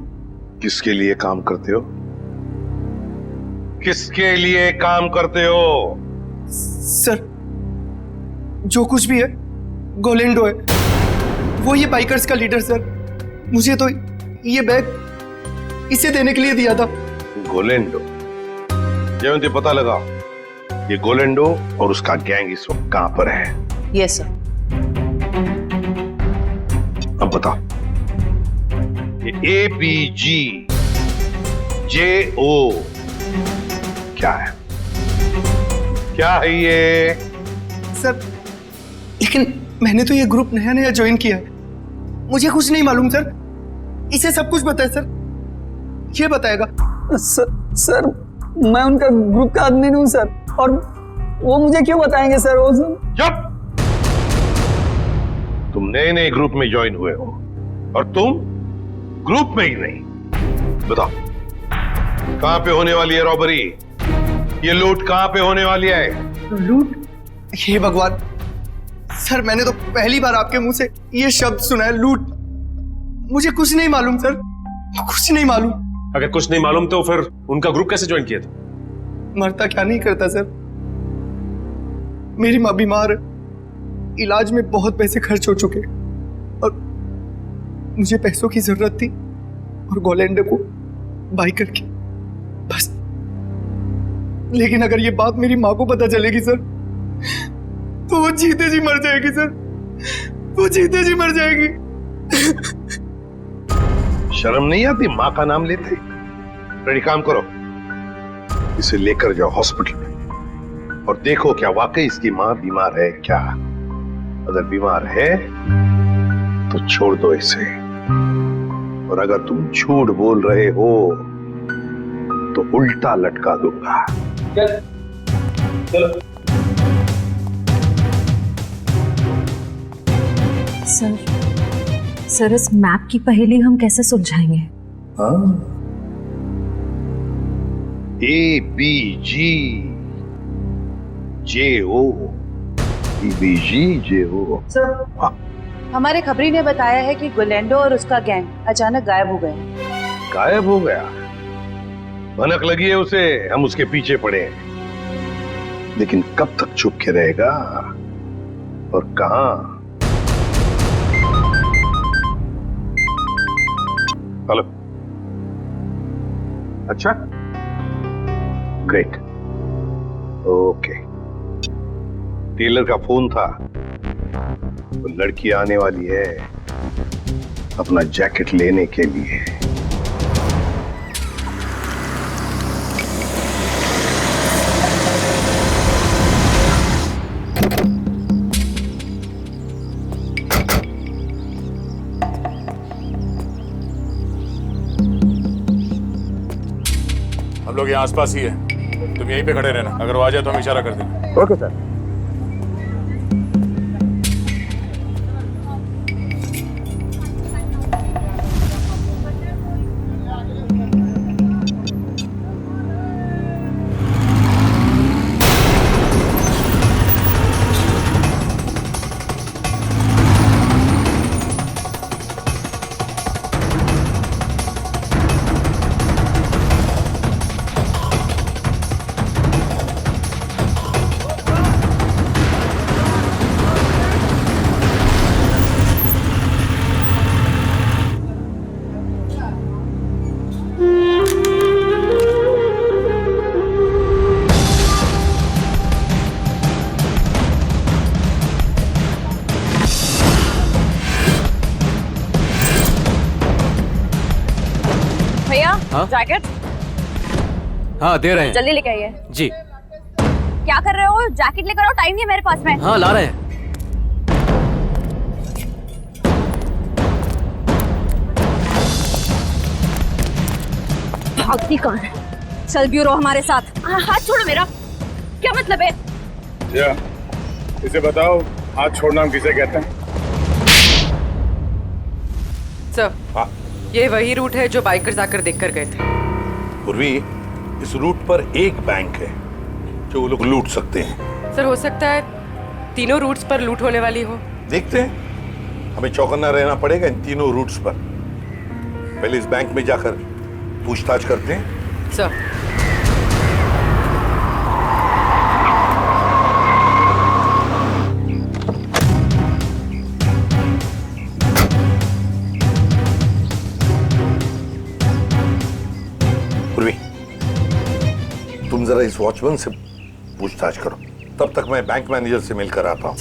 Speaker 14: किसके लिए काम करते हो? किसके लिए काम करते हो?
Speaker 9: सर जो कुछ भी है गोलेंडो है, वो ये बाइकर्स का लीडर सर। मुझे तो ये बैग इसे देने के लिए दिया था।
Speaker 14: गोलेंडो? जयंती पता लगा ये गोलेंडो और उसका गैंग इस वक्त कहां पर है?
Speaker 11: Yes sir.
Speaker 14: अब बता, ये ABGJO क्या है? क्या है ये?
Speaker 9: सर लेकिन मैंने तो ये ग्रुप नया नया ज्वाइन किया है, मुझे कुछ नहीं मालूम सर। इसे सब कुछ पता है सर, ये बताएगा।
Speaker 21: सर मैं उनका ग्रुप का आदमी नहीं हूं सर, और वो मुझे क्यों बताएंगे सर? वो
Speaker 14: चुप! तुम नए नए ग्रुप में ज्वाइन हुए हो और तुम ग्रुप में ही नहीं। बताओ कहां पे होने वाली है रॉबरी? ये लूट कहां पे होने वाली है?
Speaker 9: लूट? हे भगवान सर, मैंने तो पहली बार आपके मुंह से ये शब्द सुना है, लूट। मुझे कुछ नहीं मालूम सर, कुछ नहीं मालूम।
Speaker 3: अगर कुछ नहीं मालूम तो फिर उनका ग्रुप कैसे ज्वाइन किया था?
Speaker 9: मरता क्या नहीं करता सर। मेरी माँ बीमार है, इलाज में बहुत पैसे खर्च हो चुके और मुझे पैसों की जरूरत थी और गोलेंडो को बाई करके बस। लेकिन अगर ये बात मेरी माँ को पता चलेगी सर तो वो जीते जी मर जाएगी सर, वो जीते जी मर जाएगी।
Speaker 14: शर्म नहीं आती माँ का नाम लेते? रेडी, काम करो, इसे लेकर जाओ हॉस्पिटल में और देखो क्या वाकई इसकी माँ बीमार है क्या। अगर बीमार है तो छोड़ दो इसे, और अगर तुम झूठ बोल रहे हो तो उल्टा लटका दूंगा। चलो।
Speaker 10: सर इस मैप की पहेली हम कैसे सुलझाएंगे?
Speaker 14: ABGJO।
Speaker 11: सर हमारे खबरी ने बताया है कि गोलेंडो और उसका गैंग अचानक गायब हो गए।
Speaker 14: गायब हो गया? भनक लगी है उसे, हम उसके पीछे पड़े हैं, लेकिन कब तक छुप के रहेगा और कहां? हेलो, अच्छा, ग्रेट, ओके। टेलर का फोन था, वो लड़की आने वाली है अपना जैकेट लेने के लिए।
Speaker 15: हम लोग यहाँ आसपास ही है, तुम यहीं पे खड़े रहना, अगर वो आ जाए तो हम इशारा कर देना।
Speaker 14: Okay sir.
Speaker 3: हाँ
Speaker 16: जैकेट
Speaker 3: हाँ दे रहे हैं।
Speaker 16: जल्दी लेके आइए।
Speaker 3: जी।
Speaker 16: क्या कर रहे हो? जैकेट लेकर आओ, टाइम नहीं है मेरे पास में।
Speaker 3: हाँ ला रहे हैं।
Speaker 16: भागती कौन है? चल ब्यूरो हमारे साथ। हाथ छोड़ो मेरा। क्या मतलब है?
Speaker 15: क्या इसे बताओ, हाथ छोड़ना हम किसे कहते हैं?
Speaker 19: सर ये वही रूट है जो बाइकर्स आकर देख कर गए थे।
Speaker 22: पूर्वी, इस रूट पर एक बैंक है जो वो लोग लूट सकते हैं।
Speaker 19: सर हो सकता है तीनों रूट्स पर लूट होने वाली हो।
Speaker 22: देखते हैं, हमें चौकन्ना रहना पड़ेगा इन तीनों रूट्स पर। पहले इस बैंक में जाकर पूछताछ करते हैं।
Speaker 19: सर
Speaker 22: पूर्वी, तुम जरा इस वॉचमैन से पूछताछ करो, तब तक मैं बैंक मैनेजर से मिलकर आता हूँ।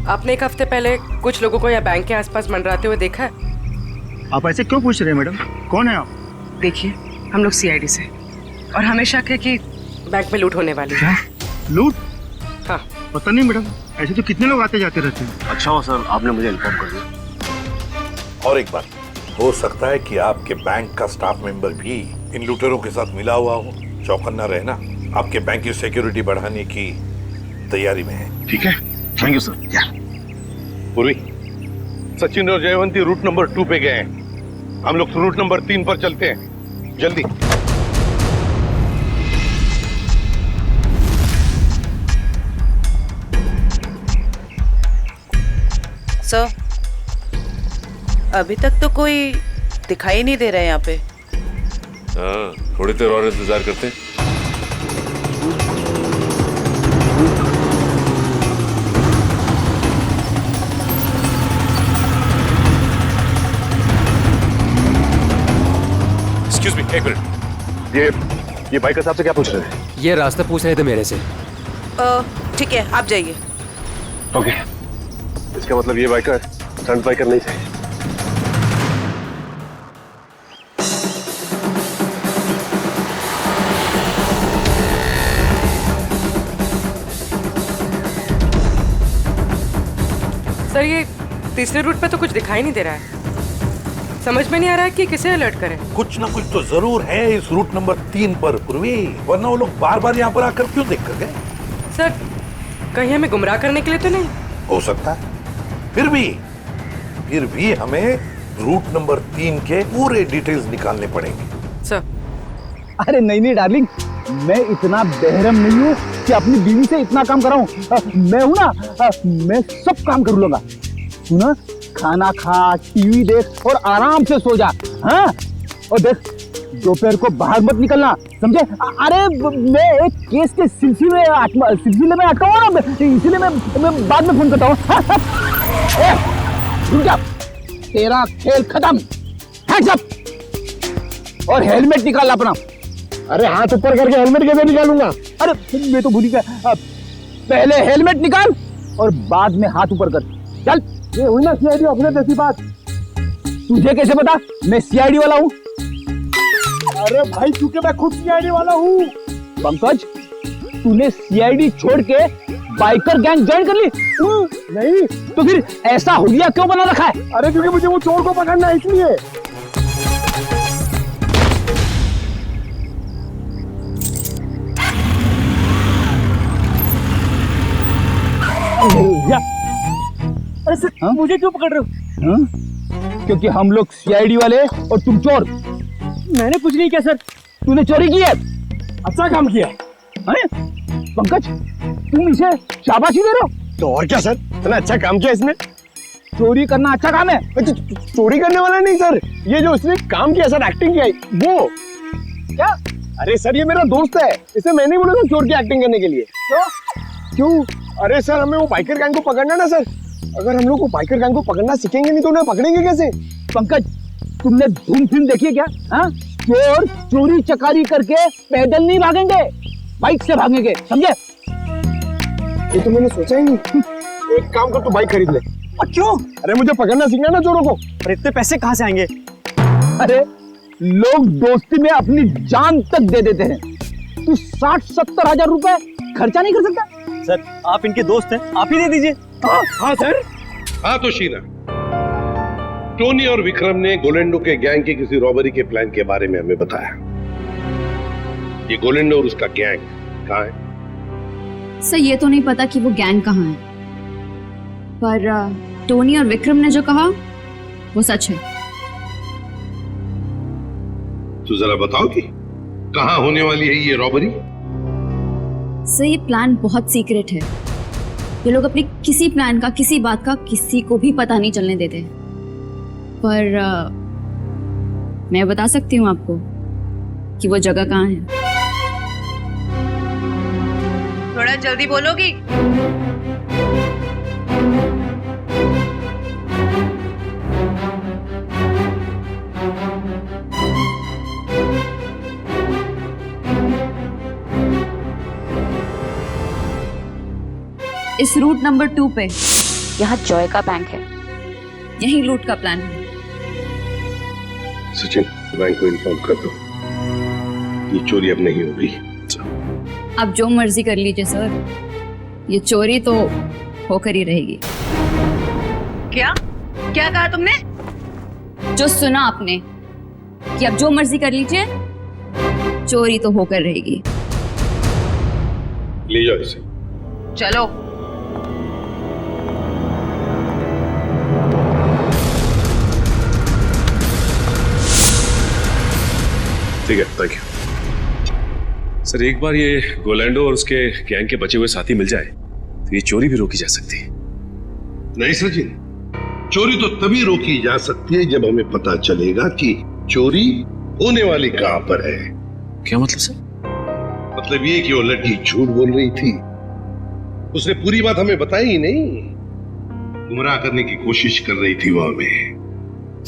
Speaker 19: आपने एक हफ्ते पहले कुछ लोगों को यहाँ बैंक के आसपास मंडराते हुए देखा है?
Speaker 9: आप ऐसे क्यों पूछ रहे हैं मैडम? कौन है आप?
Speaker 19: देखिए हम लोग सीआईडी से, और हमें शक है कि बैंक में लूट होने वाली है।
Speaker 9: लूट?
Speaker 19: हाँ।
Speaker 9: पता नहीं मैडम, ऐसे तो कितने लोग आते जाते रहते हैं।
Speaker 22: अच्छा हुआ सर आपने मुझे इन्फॉर्म कर दिया। और एक बात, हो सकता है कि आपके बैंक का स्टाफ मेंबर भी इन लूटेरों के साथ मिला हुआ हो। चौकन्ना रहना, आपके बैंक की सिक्योरिटी बढ़ाने की तैयारी में है।
Speaker 9: ठीक है, थैंक यू सर।
Speaker 14: पूर्वी, सचिन और जयवंती रूट नंबर 2 पे गए हैं। हम लोग रूट नंबर 3 पर चलते हैं, जल्दी।
Speaker 23: सर अभी तक तो कोई दिखाई नहीं दे रहा है यहाँ पे।
Speaker 15: हाँ, थोड़ी देर और इंतजार करते हैं।
Speaker 3: एक्सक्यूज मी, एक मिनट।
Speaker 14: ये बाइकर साहब से क्या पूछ रहे हैं?
Speaker 3: ये रास्ता पूछ रहे थे मेरे से।
Speaker 23: ठीक है आप जाइए।
Speaker 14: ओके, इसका मतलब ये बाइकर स्टंट बाइकर नहीं थे।
Speaker 19: सर ये तीसरे रूट पे तो कुछ दिखाई नहीं दे रहा है। समझ में नहीं आ रहा है कि किसे अलर्ट करें।
Speaker 22: कुछ ना कुछ तो जरूर है इस रूट नंबर 3 पर पूर्वी, वरना वो लोग बार बार यहाँ पर आकर क्यों देख कर गए?
Speaker 19: सर कहीं हमें गुमराह करने के लिए तो नहीं?
Speaker 22: हो सकता है। फिर भी हमें रूट नंबर 3 के पूरे डिटेल्स निकालने पड़ेंगे।
Speaker 19: सर
Speaker 17: अरे नहीं डार्लिंग, मैं इतना बेहरम नहीं हूँ कि अपनी बीवी से इतना काम कराऊं। मैं हूं ना, मैं सब काम कर लूंगा। सुना, खाना खा, टीवी देख और आराम से सो जा। हाँ, और देख दोपहर को बाहर मत निकलना, समझे? अरे मैं एक केस के सिलसिले में अटका हुआ ना, इसीलिए मैं बाद में फोन करता हूँ। रुक जा, तेरा खेल खत्म। हैंड्स अप और हेलमेट निकाल अपना।
Speaker 14: अरे हाथ ऊपर करके हेलमेट कैसे निकालूंगा?
Speaker 17: अरे मैं तो भूल गया, पहले हेलमेट निकाल और बाद में हाथ ऊपर कर। चल।
Speaker 14: ये हुई ना सीआईडी ऑफिसर जैसी बात।
Speaker 17: तुझे कैसे पता मैं सीआईडी वाला हूँ?
Speaker 14: अरे भाई क्योंकि मैं खुद सीआईडी वाला हूँ।
Speaker 17: पंकज, तूने सीआईडी छोड़ के बाइकर गैंग ज्वाइन कर ली?
Speaker 14: नहीं।
Speaker 17: तो फिर ऐसा हुलिया क्यों बना रखा है?
Speaker 14: अरे क्योंकि मुझे वो चोर को पकड़ना है इसलिए।
Speaker 17: अरे सर, मुझे क्यों पकड़ रहे हो? क्योंकि हम लोग सीआईडी वाले और तुम चोर।
Speaker 9: मैंने कुछ नहीं किया सर।
Speaker 17: तूने चोरी की है।
Speaker 14: अच्छा काम किया।
Speaker 17: पंकज, तुम इसे शाबाशी दे रहे हो?
Speaker 14: तो और क्या सर, इतना अच्छा काम किया इसने।
Speaker 17: चोरी करना अच्छा काम है।
Speaker 14: चोरी करने वाला नहीं सर, ये जो उसने काम किया सर, एक्टिंग किया वो।
Speaker 17: क्या?
Speaker 14: अरे सर ये मेरा दोस्त है, इसे मैंने बोला था चोर की एक्टिंग करने के लिए। क्यों? अरे सर हमें वो बाइकर गैंग को पकड़ना ना सर। अगर हम लोग वो बाइकर गैंग को पकड़ना सीखेंगे नहीं तो उन्हें पकड़ेंगे कैसे?
Speaker 17: पंकज, तुमने धूम फिल्म देखी है क्या? हाँ, चोर चोरी चकारी करके पैदल नहीं भागेंगे, बाइक से भागेंगे, समझे?
Speaker 14: ये तो मैंने सोचा ही नहीं। एक काम कर, तू बाइक खरीद ले,
Speaker 21: और क्यों?
Speaker 17: अरे मुझे पकड़ना सीखना है ना चोरों को।
Speaker 21: पर इतने पैसे कहाँ से आएंगे?
Speaker 17: अरे लोग दोस्ती में अपनी जान तक दे देते हैं। तू 60-70 हजार रुपए खर्चा नहीं कर सकता?
Speaker 21: सर आप इनके दोस्त हैं, आप ही दे दीजिए।
Speaker 17: हाँ सर।
Speaker 14: हाँ तो शीना, टोनी और विक्रम ने गोलेंडो के गैंग की किसी रॉबरी के प्लान के बारे में हमें बताया। ये गोलेंडो और उसका गैंग कहाँ है?
Speaker 16: सर ये तो नहीं पता कि वो गैंग कहाँ है, पर टोनी और विक्रम ने जो कहा वो सच है।
Speaker 14: तो जरा बताओ कि कहाँ होने वाली है ये रॉबरी?
Speaker 16: सर ये प्लान बहुत सीक्रेट है। ये लोग अपने किसी प्लान का, किसी बात का किसी को भी पता नहीं चलने देते। पर मैं बता सकती हूँ आपको कि वो जगह कहाँ है।
Speaker 23: थोड़ा जल्दी बोलोगी?
Speaker 16: इस रूट नंबर 2 पे
Speaker 11: यहाँ जॉय का बैंक है।
Speaker 16: यही लूट का प्लान है।
Speaker 14: सचिन, बैंक को इन्फॉर्म कर दो, ये चोरी अब नहीं होगी।
Speaker 16: आप जो मर्जी कर लीजिए सर, ये चोरी तो होकर ही रहेगी।
Speaker 23: क्या क्या कहा तुमने?
Speaker 16: जो सुना आपने कि आप जो मर्जी कर लीजिए, चोरी तो होकर रहेगी।
Speaker 14: ले जाओ इसे।
Speaker 23: चलो।
Speaker 14: ठीक है, थैंक यू।
Speaker 6: सर एक बार ये गोलैंडो और उसके गैंग के बचे हुए साथी मिल जाए तो ये चोरी भी रोकी जा सकती है।
Speaker 14: नहीं सचिन, चोरी तो तभी रोकी जा सकती है जब हमें पता चलेगा कि चोरी होने वाली कहां पर है।
Speaker 6: क्या मतलब सर?
Speaker 14: मतलब ये कि वो लड़की झूठ बोल रही थी, उसने पूरी बात हमें बताई ही नहीं, गुमराह करने की कोशिश कर रही थी वो हमें।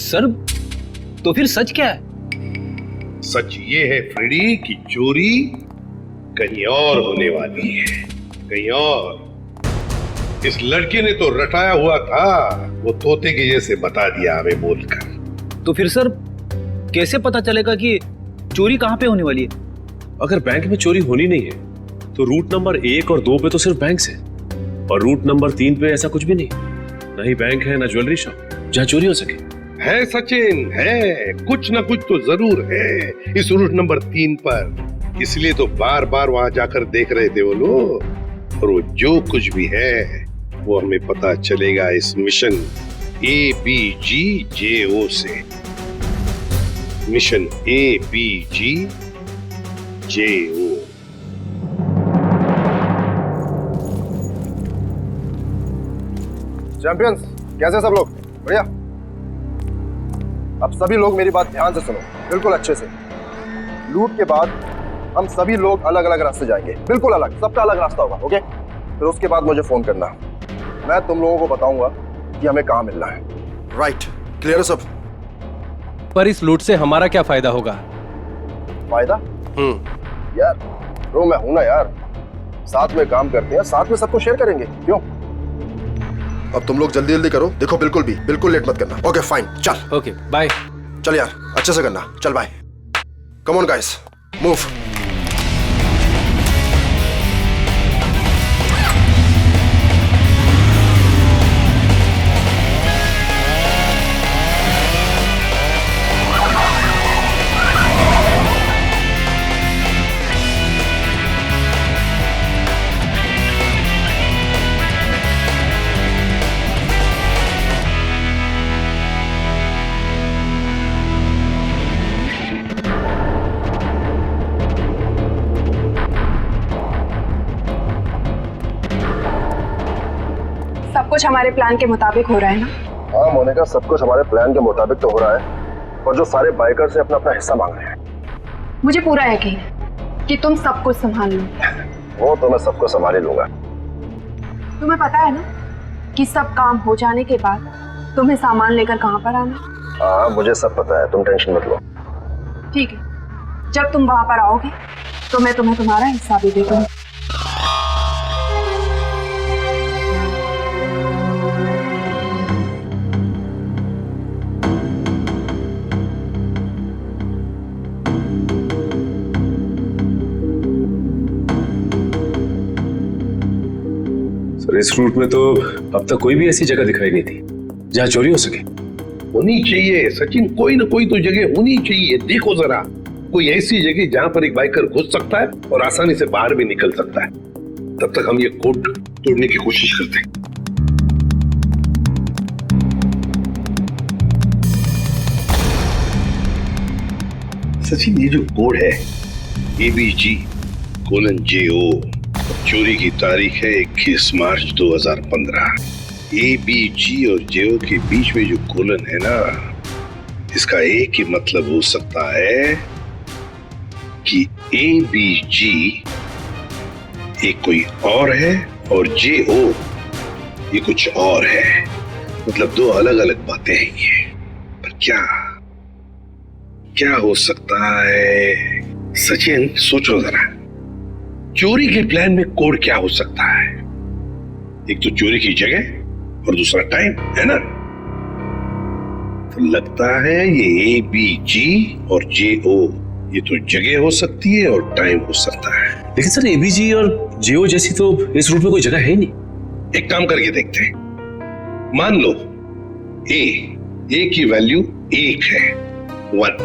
Speaker 21: सर तो फिर सच क्या है?
Speaker 14: सच ये है फ्रेडी कि चोरी कहीं और होने वाली है, कहीं और। इस लड़के ने तो रटाया हुआ था, वो तोते के जैसे बता दिया हमें बोलकर।
Speaker 21: तो फिर सर कैसे पता चलेगा कि चोरी कहाँ पे होने वाली है?
Speaker 6: अगर बैंक में चोरी होनी नहीं है तो रूट नंबर 1 और 2 पे तो सिर्फ बैंक है, और रूट नंबर 3 पे ऐसा कुछ भी नहीं, ना ही बैंक है ना ज्वेलरी शॉप जहाँ चोरी हो सके।
Speaker 14: है सचिन, है कुछ ना कुछ तो जरूर है इस रूट नंबर 3 पर, इसलिए तो बार बार वहां जाकर देख रहे थे वो लोग। और वो जो कुछ भी है वो हमें पता चलेगा इस मिशन ABGJO से। Mission ABGJO।
Speaker 7: चैंपियंस, कैसे सब लोग? बढ़िया। अब सभी लोग मेरी बात ध्यान से सुनो, बिल्कुल अच्छे से। लूट के बाद हम सभी लोग अलग अलग रास्ते जाएंगे, बिल्कुल अलग, सबका अलग रास्ता होगा, ओके? फिर उसके बाद मुझे फोन करना, मैं तुम लोगों को बताऊंगा कि हमें कहाँ मिलना है।
Speaker 1: राइट, क्लियर है सब?
Speaker 3: पर इस लूट से हमारा क्या फायदा होगा?
Speaker 7: फायदा? यार ब्रो, मैं हूं ना यार, साथ में काम करते हैं, साथ में सबको शेयर करेंगे, क्यों?
Speaker 1: अब तुम लोग जल्दी जल्दी करो, देखो बिल्कुल लेट मत करना। ओके फाइन, चल।
Speaker 3: Okay bye.
Speaker 1: चल यार, अच्छे से करना, चल bye. Come on guys, move.
Speaker 2: सब कुछ हमारे प्लान के मुताबिक हो रहा है ना?
Speaker 7: हाँ मोनिका, सब कुछ हमारे प्लान के मुताबिक तो हो रहा है, और जो सारे बाइकर से अपना अपना हिस्सा मांग रहे हैं।
Speaker 2: मुझे पूरा यकीन है कि तुम सब कुछ संभाल लो।
Speaker 7: वो तो मैं सबको संभाल ही लूंगा।
Speaker 2: तुम्हें पता है ना कि सब काम हो जाने के बाद तुम्हें सामान लेकर कहाँ पर आना?
Speaker 7: हाँ मुझे सब पता है, तुम टेंशन मत लो।
Speaker 2: ठीक है, जब तुम वहां पर आओगे तो मैं तुम्हें तुम्हारा हिस्सा भी दे दूंगी।
Speaker 6: और इस रूट में तो अब तक कोई भी ऐसी जगह दिखाई नहीं थी जहाँ चोरी हो सके।
Speaker 22: होनी चाहिए सचिन, कोई ना कोई तो जगह होनी चाहिए। देखो जरा, कोई ऐसी जगह जहाँ पर एक बाइकर घुस सकता है और आसानी से बाहर भी निकल सकता है। तब तक हम ये कोड तोड़ने की कोशिश करते हैं। सचिन, ये जो कोड है ABG:JO, चोरी की तारीख है 21 मार्च 2015। ABG और JO के बीच में जो कोलन है ना, इसका एक ही मतलब हो सकता है कि ABG एक कोई और है और JO ये कुछ और है। मतलब दो अलग अलग बातें हैं ये। पर क्या हो सकता है? सचिन, सोचो जरा, चोरी के प्लान में कोड क्या हो सकता है? एक तो चोरी की जगह और दूसरा टाइम, है ना? तो लगता है ये ABG और JO ये तो जगह हो सकती है और टाइम हो सकता है।
Speaker 6: लेकिन सर, ABG और JO जैसी तो इस रूट में कोई जगह है ही नहीं।
Speaker 22: एक काम करके देखते हैं। मान लो A की वैल्यू 1 है, 1,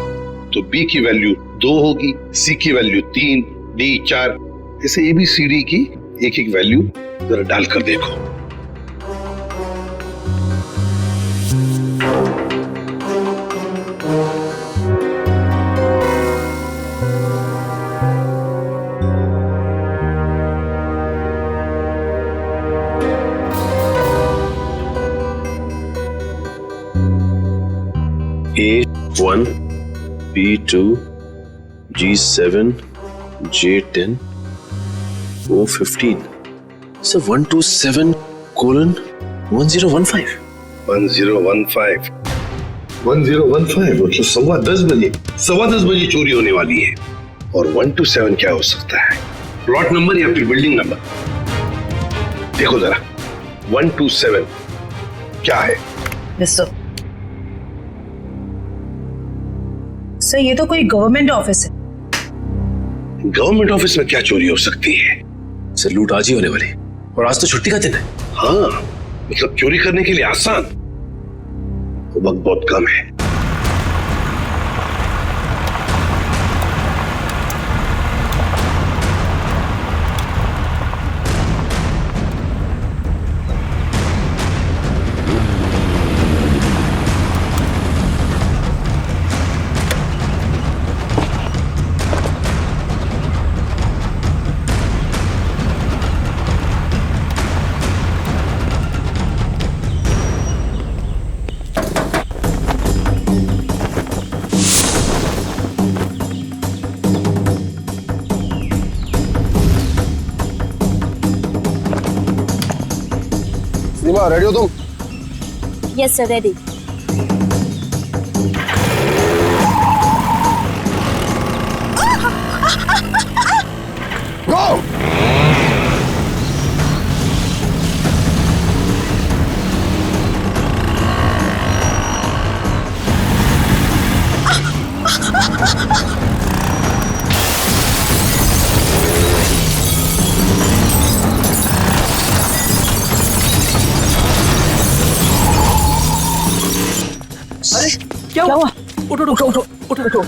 Speaker 22: तो B की वैल्यू 2 होगी, C की वैल्यू 3, D 4, ऐसे ABCD की एक एक वैल्यू जरा डालकर देखो।
Speaker 6: A1, B2, G7, J10, O15. So 127:1015.
Speaker 22: 1015 मतलब 10:15 बजे, 10:15 बजे चोरी होने वाली है। और 127 क्या हो सकता है? प्लॉट नंबर या फिर बिल्डिंग नंबर? देखो जरा, 127 क्या है?
Speaker 13: सर, ये तो कोई गवर्नमेंट ऑफिस है।
Speaker 22: गवर्नमेंट ऑफिस में क्या चोरी हो सकती है?
Speaker 6: सर, लूट आज ही होने वाली, और आज तो छुट्टी का दिन है।
Speaker 22: हाँ, मतलब चोरी करने के लिए आसान, वक्त बहुत कम है।
Speaker 7: सीमा, रेडी हो तुम?
Speaker 16: Yes sir, ready.
Speaker 7: गो!
Speaker 21: अरे क्या हुआ? उठो उठो उठो उठो उठो।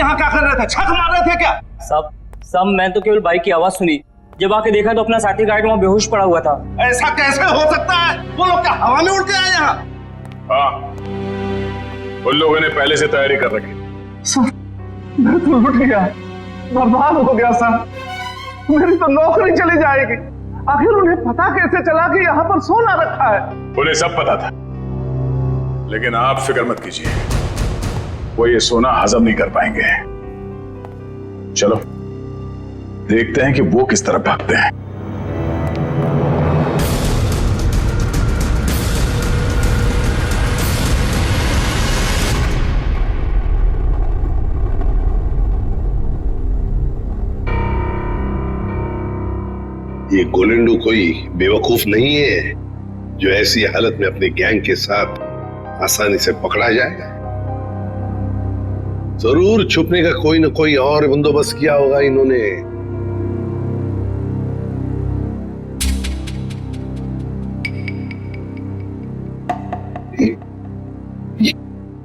Speaker 14: यहाँ क्या कर रहे थे? छक मार रहे थे क्या?
Speaker 5: सब मैं तो केवल बाइक की आवाज सुनी, जब आके देखा तो अपना साथी गाइड वहाँ बेहोश पड़ा हुआ था।
Speaker 14: ऐसा कैसे हो सकता है? वो लोग क्या हवा में उड़ के आए यहाँ?
Speaker 12: हाँ, उन लोगों ने पहले से तैयारी कर रखी।
Speaker 14: सर, मैं तो लुट गया, बर्बाद हो गया सर। मेरी तो नौकरी चली जाएगी। आखिर उन्हें पता कैसे चला कि यहाँ पर सोना रखा है?
Speaker 12: उन्हें सब पता था, लेकिन आप फिक्र मत कीजिए, वो ये सोना हजम नहीं कर पाएंगे। चलो देखते हैं कि वो किस तरफ भागते हैं।
Speaker 22: ये गोलेंडू कोई बेवकूफ नहीं है जो ऐसी हालत में अपने गैंग के साथ आसानी से पकड़ा जाएगा। जरूर छुपने का कोई ना कोई और बंदोबस्त किया होगा इन्होंने।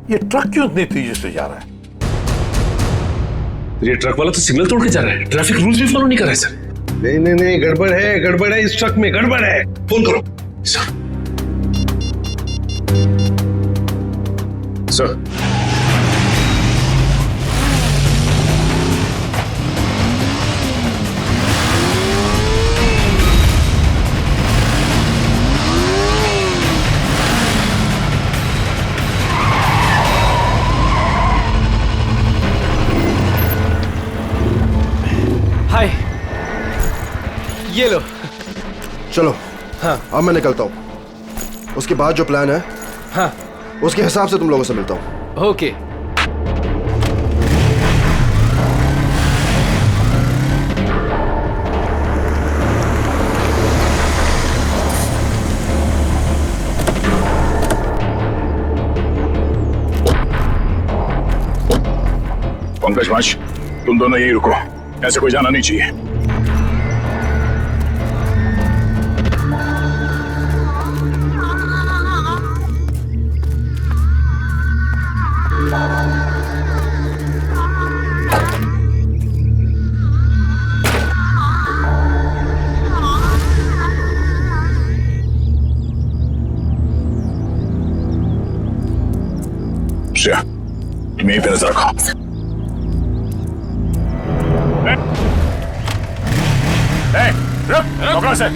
Speaker 22: ये ट्रक क्यों इतनी तेजी से जा रहा है?
Speaker 6: ये ट्रक वाला तो सिग्नल तोड़ के जा रहा है, ट्रैफिक रूल्स भी फॉलो नहीं कर रहा है सर।
Speaker 22: नहीं, गड़बड़ है, इस ट्रक में गड़बड़ है। फोन करो
Speaker 6: सर। सर,
Speaker 21: हाय, ये लो।
Speaker 1: चलो, हाँ अब मैं निकलता हूँ। उसके बाद जो प्लान है,
Speaker 21: हाँ
Speaker 1: उसके हिसाब से तुम लोगों से मिलता हूँ।
Speaker 21: ओके।
Speaker 12: पंकज माश, तुम दोनों यहीं रुको, ऐसे कोई जाना नहीं चाहिए। श्रेया, तुम यहीं पे नजर रखो। रुक, पकड़ो से।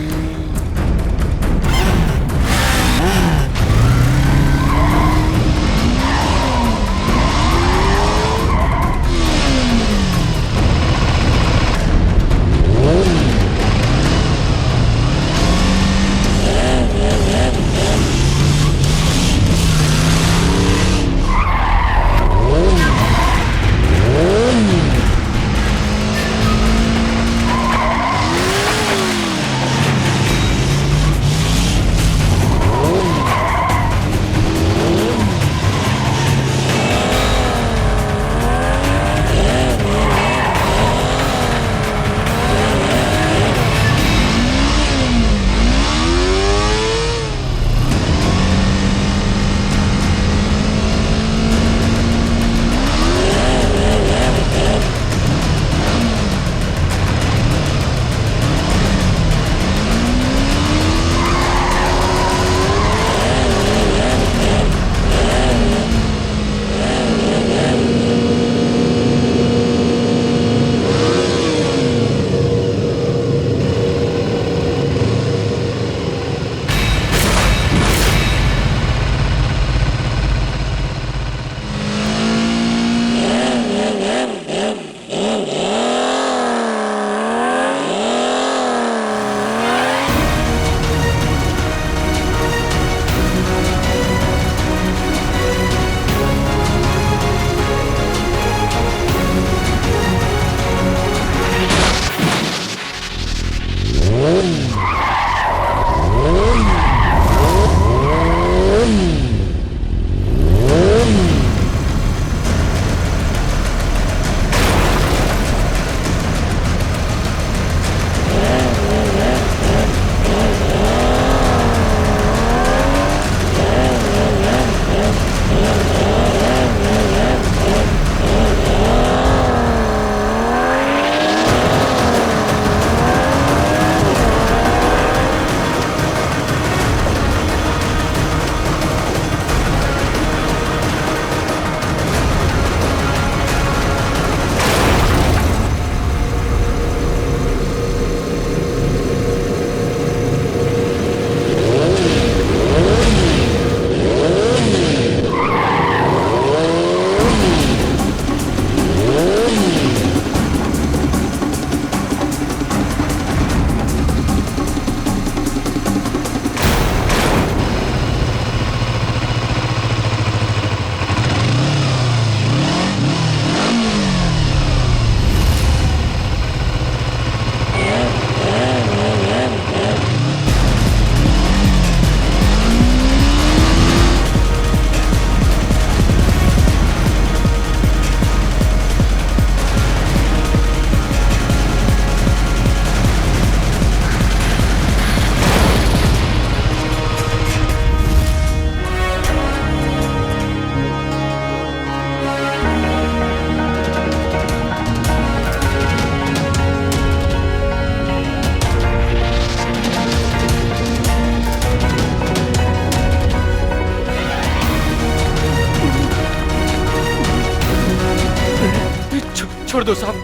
Speaker 15: छोड़ दो साहब।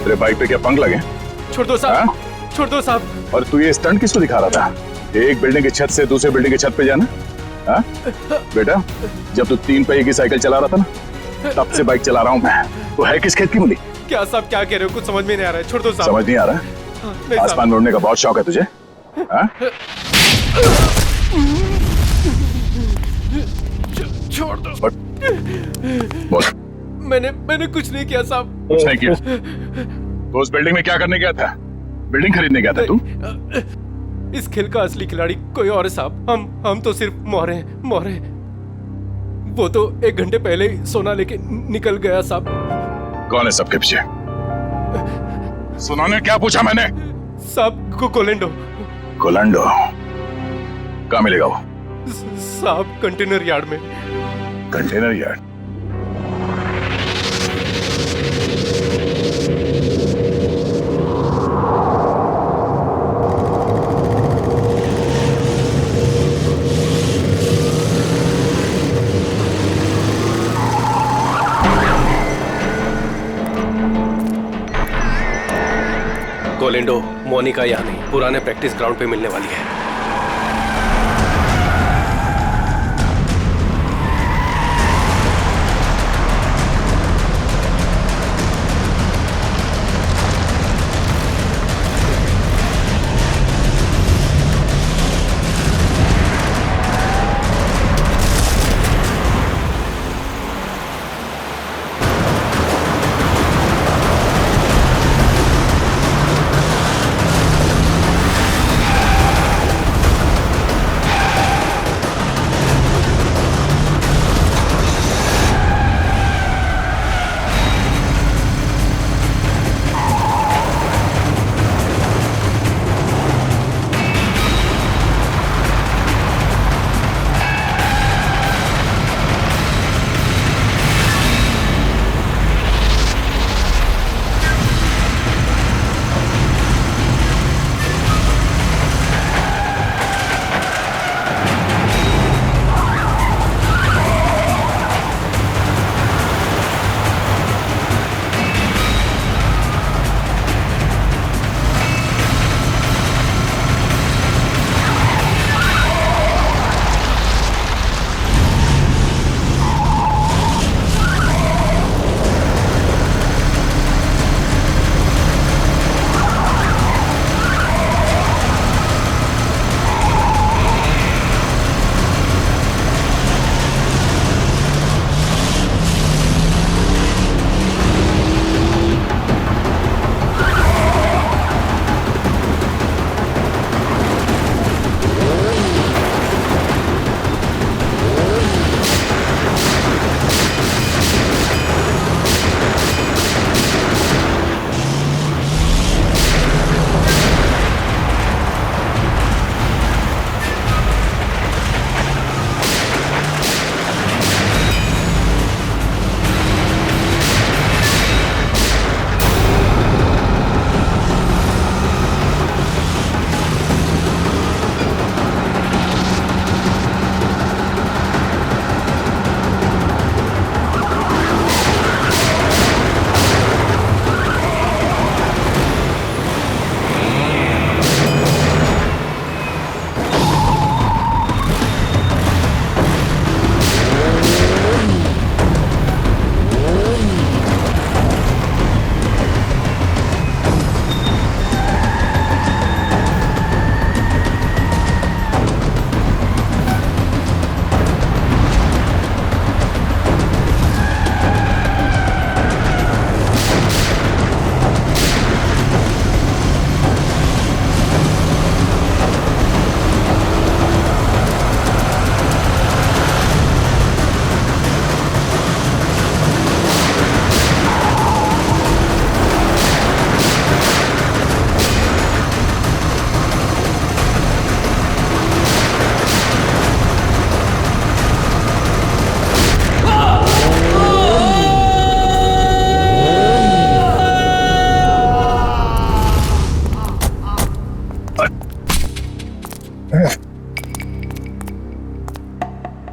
Speaker 4: तेरे बाइक पे क्या पंख लगे?
Speaker 15: छोड़ दो साहब, छोड़ दो साहब।
Speaker 4: और तू ये स्टंट किसको दिखा रहा था? एक बिल्डिंग की छत से दूसरे बिल्डिंग की छत पे जाना? हाँ? बेटा, जब तू 3 पहिए की साइकिल चला रहा था ना, तब से बाइक चला रहा हूँ मैं। तो है किस खेत की मूली?
Speaker 15: क्या साहब क्या कह रहे हो? कुछ समझ में नहीं आ रहा है। छोड़ दो साहब।
Speaker 4: समझ नहीं आ रहा?
Speaker 15: नहीं
Speaker 4: आसमान
Speaker 15: साहब।
Speaker 4: में उड़ने का बहुत शौक है तुझे? हाँ?
Speaker 15: छोड़ दो।
Speaker 4: बोल।
Speaker 15: मैंने कुछ नहीं किया साहब।
Speaker 4: कुछ नहीं किया? तो उस बिल्डिंग में क्या करने गया था? बिल्डिंग खरीदने गया था तू?
Speaker 15: इस खेल का असली खिलाड़ी कोई और है साहब। हम तो सिर्फ मोहरे हैं, मोहरे। वो तो 1 घंटे पहले ही सोना लेके निकल गया साहब।
Speaker 4: कौन है सबके पीछे? सुना ने क्या पूछा मैंने?
Speaker 15: साहब कोलेंडो।
Speaker 4: कोलेंडो? कहाँ मिलेगा वो?
Speaker 15: साहब कंटेनर यार्ड में।
Speaker 4: Container yard?
Speaker 3: कोलेंडो मोनिका यहाँ नहीं, पुराने प्रैक्टिस ग्राउंड पे मिलने वाली है।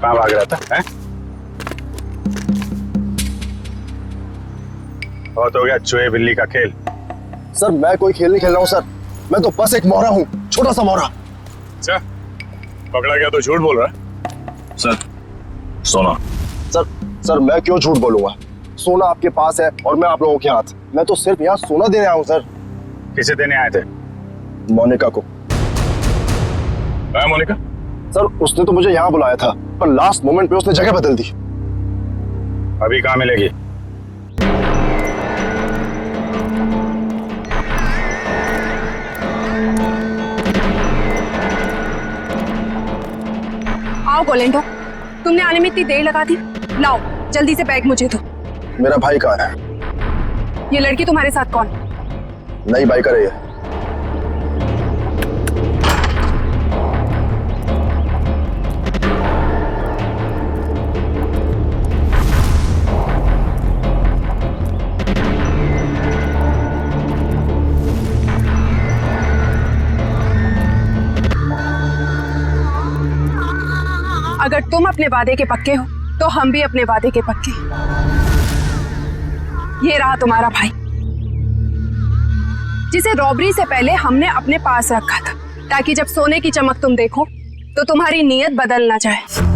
Speaker 4: कहाँ भाग रहा था? बहुत हो गया चूहे बिल्ली का खेल।
Speaker 7: सर मैं कोई खेल नहीं खेल रहा हूँ सर, मैं तो बस एक मोहरा हूँ, छोटा सा मोहरा।
Speaker 4: अच्छा, पकड़ा गया तो झूठ बोल रहा है। सर सोना।
Speaker 7: सर मैं क्यों झूठ बोलूंगा, सोना आपके पास है और मैं आप लोगों के हाथ। मैं तो सिर्फ यहाँ सोना देने आया हूँ सर।
Speaker 4: किसे देने आए थे?
Speaker 7: मोनिका को।
Speaker 4: मोनिका?
Speaker 7: सर उसने तो मुझे यहाँ बुलाया था, पर लास्ट मोमेंट पे उसने जगह बदल दी।
Speaker 4: अभी कहाँ मिलेगी?
Speaker 2: आओ गोलेंडो, तुमने आने में इतनी देर लगा दी। लाओ जल्दी से बैग मुझे दो।
Speaker 7: मेरा भाई कहाँ है?
Speaker 2: ये लड़की तुम्हारे साथ कौन?
Speaker 7: नई बाइकर है ये।
Speaker 2: अगर तुम अपने वादे के पक्के हो तो हम भी अपने वादे के पक्के। ये रहा तुम्हारा भाई, जिसे रॉबरी से पहले हमने अपने पास रखा था, ताकि जब सोने की चमक तुम देखो तो तुम्हारी नीयत बदल ना जाए।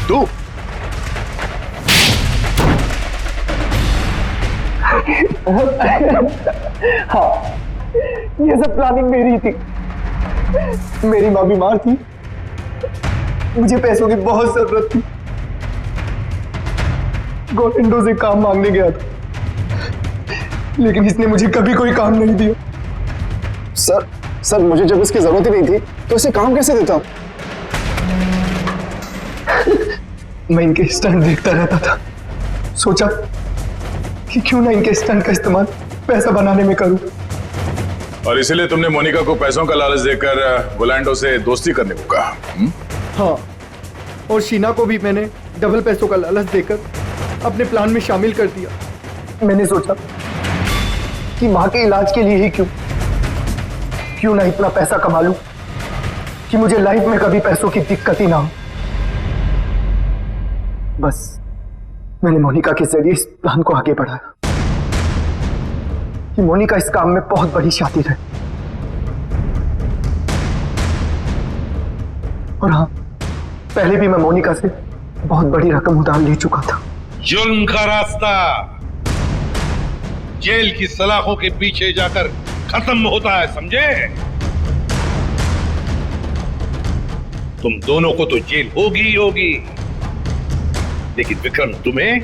Speaker 7: तू
Speaker 9: हाँ, ये सब प्लानिंग मेरी थी। मेरी माँ बीमार थी, मुझे पैसों की बहुत जरूरत थी। गोलेंडो से काम मांगने गया था, लेकिन इसने मुझे कभी कोई काम नहीं दिया।
Speaker 7: सर मुझे जब इसकी जरूरत ही नहीं थी तो इसे काम कैसे देता?
Speaker 9: मैं इनके स्टंट देखता रहता था, सोचा कि क्यों ना इनके स्टंट का इस्तेमाल पैसा बनाने में करूं।
Speaker 4: और इसीलिए तुमने मोनिका को पैसों का लालच देकर गोलैंडो से दोस्ती करने को कहा?
Speaker 9: हाँ, और शीना को भी मैंने डबल पैसों का लालच देकर अपने प्लान में शामिल कर दिया। मैंने सोचा कि माँ के इलाज के लिए ही क्यों ना इतना पैसा कमा लूं कि मुझे लाइफ में कभी पैसों की दिक्कत ही ना हो। बस मैंने मोनिका के जरिए इस प्लान को आगे बढ़ाया कि मोनिका इस काम में बहुत बड़ी शातिर है। और हाँ, पहले भी मैं मोनिका से बहुत बड़ी रकम उधार ले चुका था।
Speaker 14: जुल्म का रास्ता जेल की सलाखों के पीछे जाकर खत्म होता है, समझे? तुम दोनों को तो जेल होगी ही होगी, लेकिन विक्रम तुम्हें